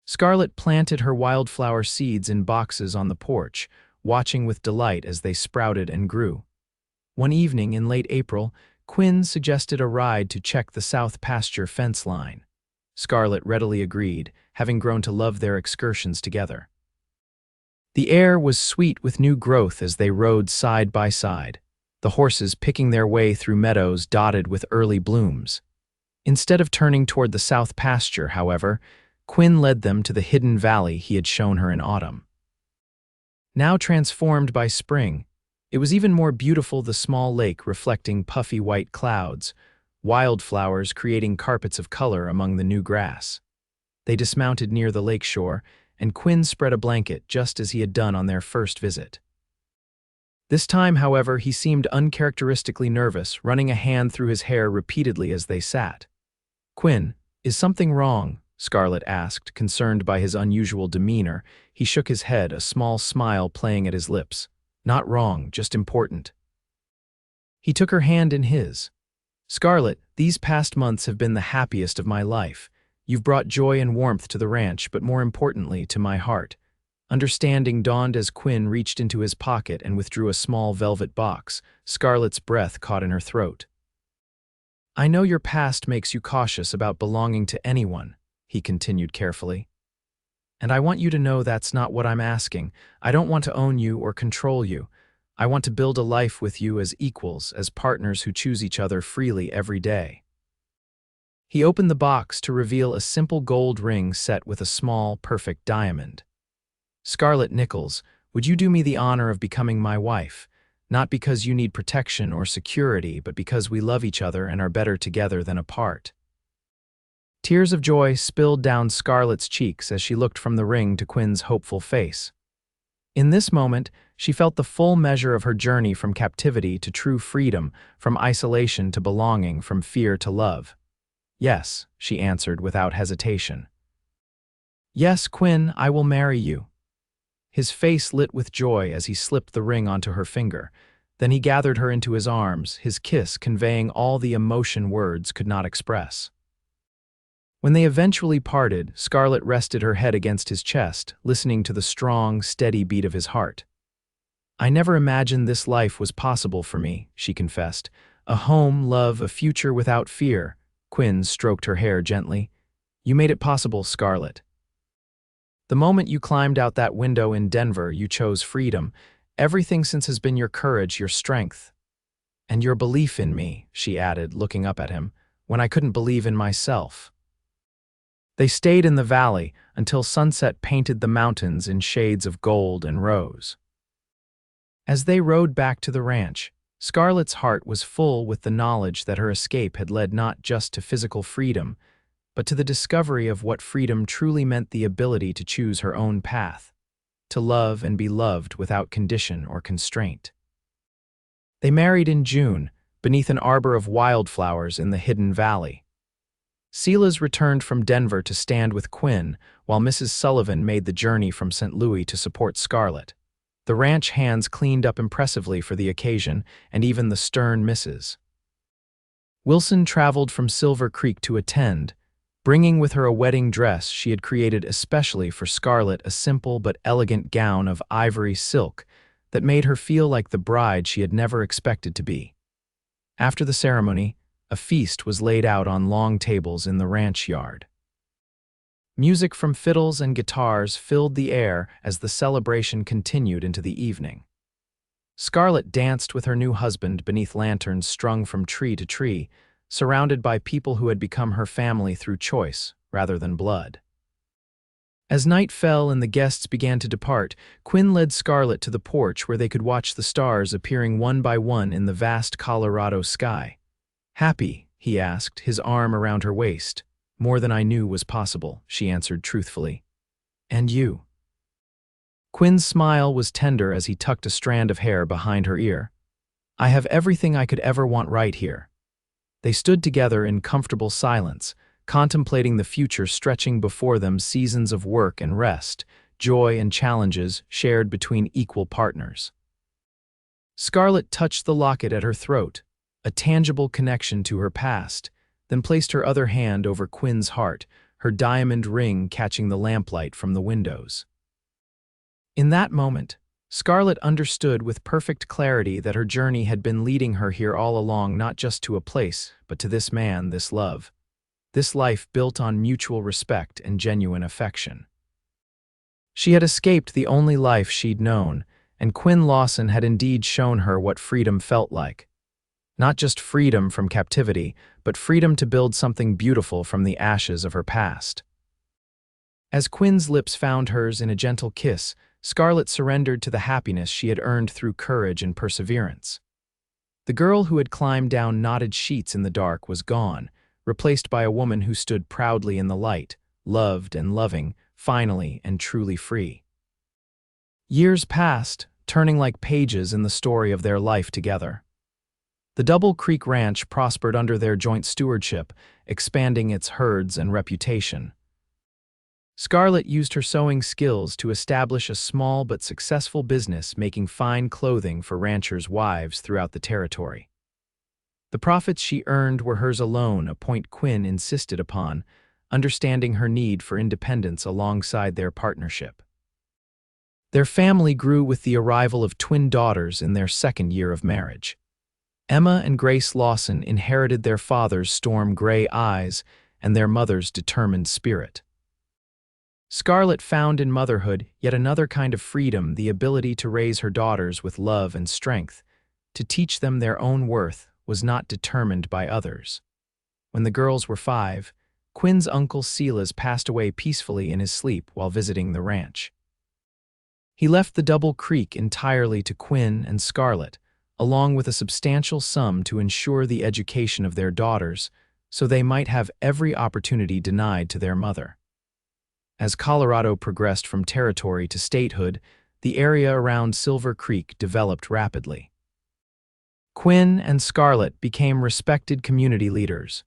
S1: Scarlett planted her wildflower seeds in boxes on the porch, watching with delight as they sprouted and grew. One evening in late April, Quinn suggested a ride to check the south pasture fence line. Scarlett readily agreed, having grown to love their excursions together. The air was sweet with new growth as they rode side by side, the horses picking their way through meadows dotted with early blooms. Instead of turning toward the south pasture, however, Quinn led them to the hidden valley he had shown her in autumn. Now transformed by spring, it was even more beautiful, the small lake reflecting puffy white clouds, wildflowers creating carpets of color among the new grass. They dismounted near the lake shore, and Quinn spread a blanket just as he had done on their first visit. This time, however, he seemed uncharacteristically nervous, running a hand through his hair repeatedly as they sat. "Quinn, is something wrong?" Scarlett asked, concerned by his unusual demeanor. He shook his head, a small smile playing at his lips. "Not wrong, just important." He took her hand in his. "Scarlett, these past months have been the happiest of my life. You've brought joy and warmth to the ranch, but more importantly, to my heart." Understanding dawned as Quinn reached into his pocket and withdrew a small velvet box. Scarlett's breath caught in her throat. "I know your past makes you cautious about belonging to anyone," he continued carefully. "And I want you to know that's not what I'm asking. I don't want to own you or control you. I want to build a life with you as equals, as partners who choose each other freely every day." He opened the box to reveal a simple gold ring set with a small, perfect diamond. "Scarlett Nichols, would you do me the honor of becoming my wife? Not because you need protection or security, but because we love each other and are better together than apart." Tears of joy spilled down Scarlett's cheeks as she looked from the ring to Quinn's hopeful face. In this moment, she felt the full measure of her journey from captivity to true freedom, from isolation to belonging, from fear to love. "Yes," she answered without hesitation. "Yes, Quinn, I will marry you." His face lit with joy as he slipped the ring onto her finger. Then he gathered her into his arms, his kiss conveying all the emotion words could not express. When they eventually parted, Scarlett rested her head against his chest, listening to the strong, steady beat of his heart. "I never imagined this life was possible for me," she confessed. "A home, love, a future without fear." Quinn stroked her hair gently. "You made it possible, Scarlett. The moment you climbed out that window in Denver, you chose freedom, Everything since has been your courage, your strength, and your belief in me," she added, looking up at him, "when I couldn't believe in myself." They stayed in the valley until sunset painted the mountains in shades of gold and rose. As they rode back to the ranch, Scarlett's heart was full with the knowledge that her escape had led not just to physical freedom, but to the discovery of what freedom truly meant: the ability to choose her own path, to love and be loved without condition or constraint. They married in June, beneath an arbor of wildflowers in the hidden valley. Silas returned from Denver to stand with Quinn, while Mrs. Sullivan made the journey from St. Louis to support Scarlett. The ranch hands cleaned up impressively for the occasion, and even the stern Mrs. Wilson traveled from Silver Creek to attend, bringing with her a wedding dress she had created especially for Scarlett, a simple but elegant gown of ivory silk that made her feel like the bride she had never expected to be. After the ceremony, a feast was laid out on long tables in the ranch yard. Music from fiddles and guitars filled the air as the celebration continued into the evening. Scarlett danced with her new husband beneath lanterns strung from tree to tree, surrounded by people who had become her family through choice rather than blood. As night fell and the guests began to depart, Quinn led Scarlett to the porch where they could watch the stars appearing one by one in the vast Colorado sky. "Happy?" he asked, his arm around her waist. "More than I knew was possible," she answered truthfully. "And you?" Quinn's smile was tender as he tucked a strand of hair behind her ear. "I have everything I could ever want right here." They stood together in comfortable silence, contemplating the future stretching before them, seasons of work and rest, joy and challenges shared between equal partners. Scarlett touched the locket at her throat, a tangible connection to her past, then placed her other hand over Quinn's heart, her diamond ring catching the lamplight from the windows. In that moment, Scarlett understood with perfect clarity that her journey had been leading her here all along, not just to a place, but to this man, this love. This life built on mutual respect and genuine affection. She had escaped the only life she'd known, and Quinn Lawson had indeed shown her what freedom felt like. Not just freedom from captivity, but freedom to build something beautiful from the ashes of her past. As Quinn's lips found hers in a gentle kiss, Scarlett surrendered to the happiness she had earned through courage and perseverance. The girl who had climbed down knotted sheets in the dark was gone, replaced by a woman who stood proudly in the light, loved and loving, finally and truly free. Years passed, turning like pages in the story of their life together. The Double Creek Ranch prospered under their joint stewardship, expanding its herds and reputation. Scarlett used her sewing skills to establish a small but successful business making fine clothing for ranchers' wives throughout the territory. The profits she earned were hers alone, a point Quinn insisted upon, understanding her need for independence alongside their partnership. Their family grew with the arrival of twin daughters in their second year of marriage. Emma and Grace Lawson inherited their father's storm-gray eyes and their mother's determined spirit. Scarlett found in motherhood yet another kind of freedom, the ability to raise her daughters with love and strength, to teach them their own worth was not determined by others. When the girls were 5, Quinn's uncle Silas passed away peacefully in his sleep while visiting the ranch. He left the Double Creek entirely to Quinn and Scarlett, along with a substantial sum to ensure the education of their daughters, so they might have every opportunity denied to their mother. As Colorado progressed from territory to statehood, the area around Silver Creek developed rapidly. Quinn and Scarlett became respected community leaders,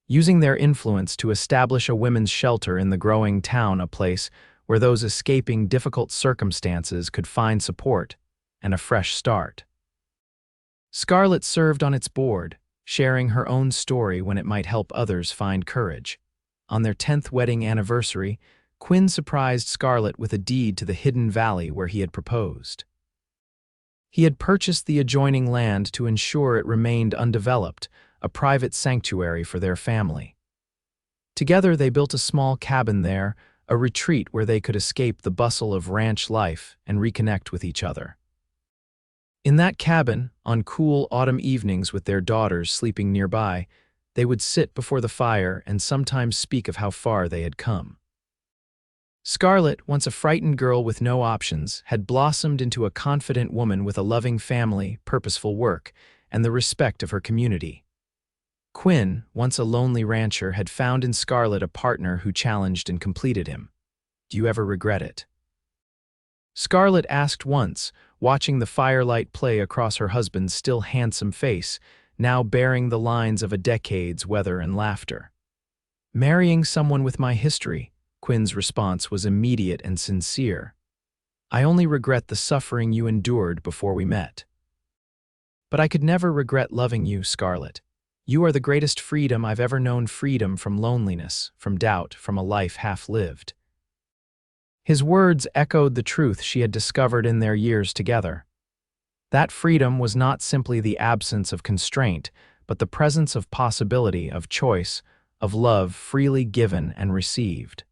S1: using their influence to establish a women's shelter in the growing town, a place where those escaping difficult circumstances could find support and a fresh start. Scarlett served on its board, sharing her own story when it might help others find courage. On their 10th wedding anniversary, Quinn surprised Scarlett with a deed to the hidden valley where he had proposed. He had purchased the adjoining land to ensure it remained undeveloped, a private sanctuary for their family. Together they built a small cabin there, a retreat where they could escape the bustle of ranch life and reconnect with each other. In that cabin, on cool autumn evenings with their daughters sleeping nearby, they would sit before the fire and sometimes speak of how far they had come. Scarlett, once a frightened girl with no options, had blossomed into a confident woman with a loving family, purposeful work, and the respect of her community. Quinn, once a lonely rancher, had found in Scarlett a partner who challenged and completed him. Do you ever regret it? Scarlett asked once, watching the firelight play across her husband's still handsome face, now bearing the lines of a decade's weather and laughter. Marrying someone with my history, Quinn's response was immediate and sincere. I only regret the suffering you endured before we met. But I could never regret loving you, Scarlett. You are the greatest freedom I've ever known, freedom from loneliness, from doubt, from a life half-lived. His words echoed the truth she had discovered in their years together. That freedom was not simply the absence of constraint, but the presence of possibility, of choice, of love freely given and received.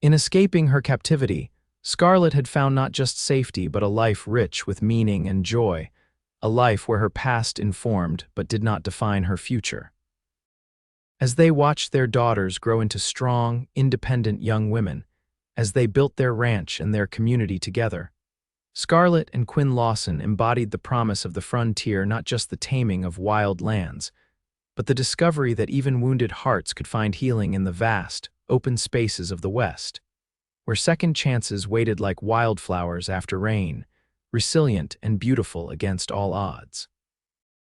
S1: In escaping her captivity, Scarlett had found not just safety but a life rich with meaning and joy, a life where her past informed but did not define her future. As they watched their daughters grow into strong, independent young women, as they built their ranch and their community together, Scarlett and Quinn Lawson embodied the promise of the frontier, not just the taming of wild lands, but the discovery that even wounded hearts could find healing in the vast, open spaces of the West, where second chances waited like wildflowers after rain, resilient and beautiful against all odds.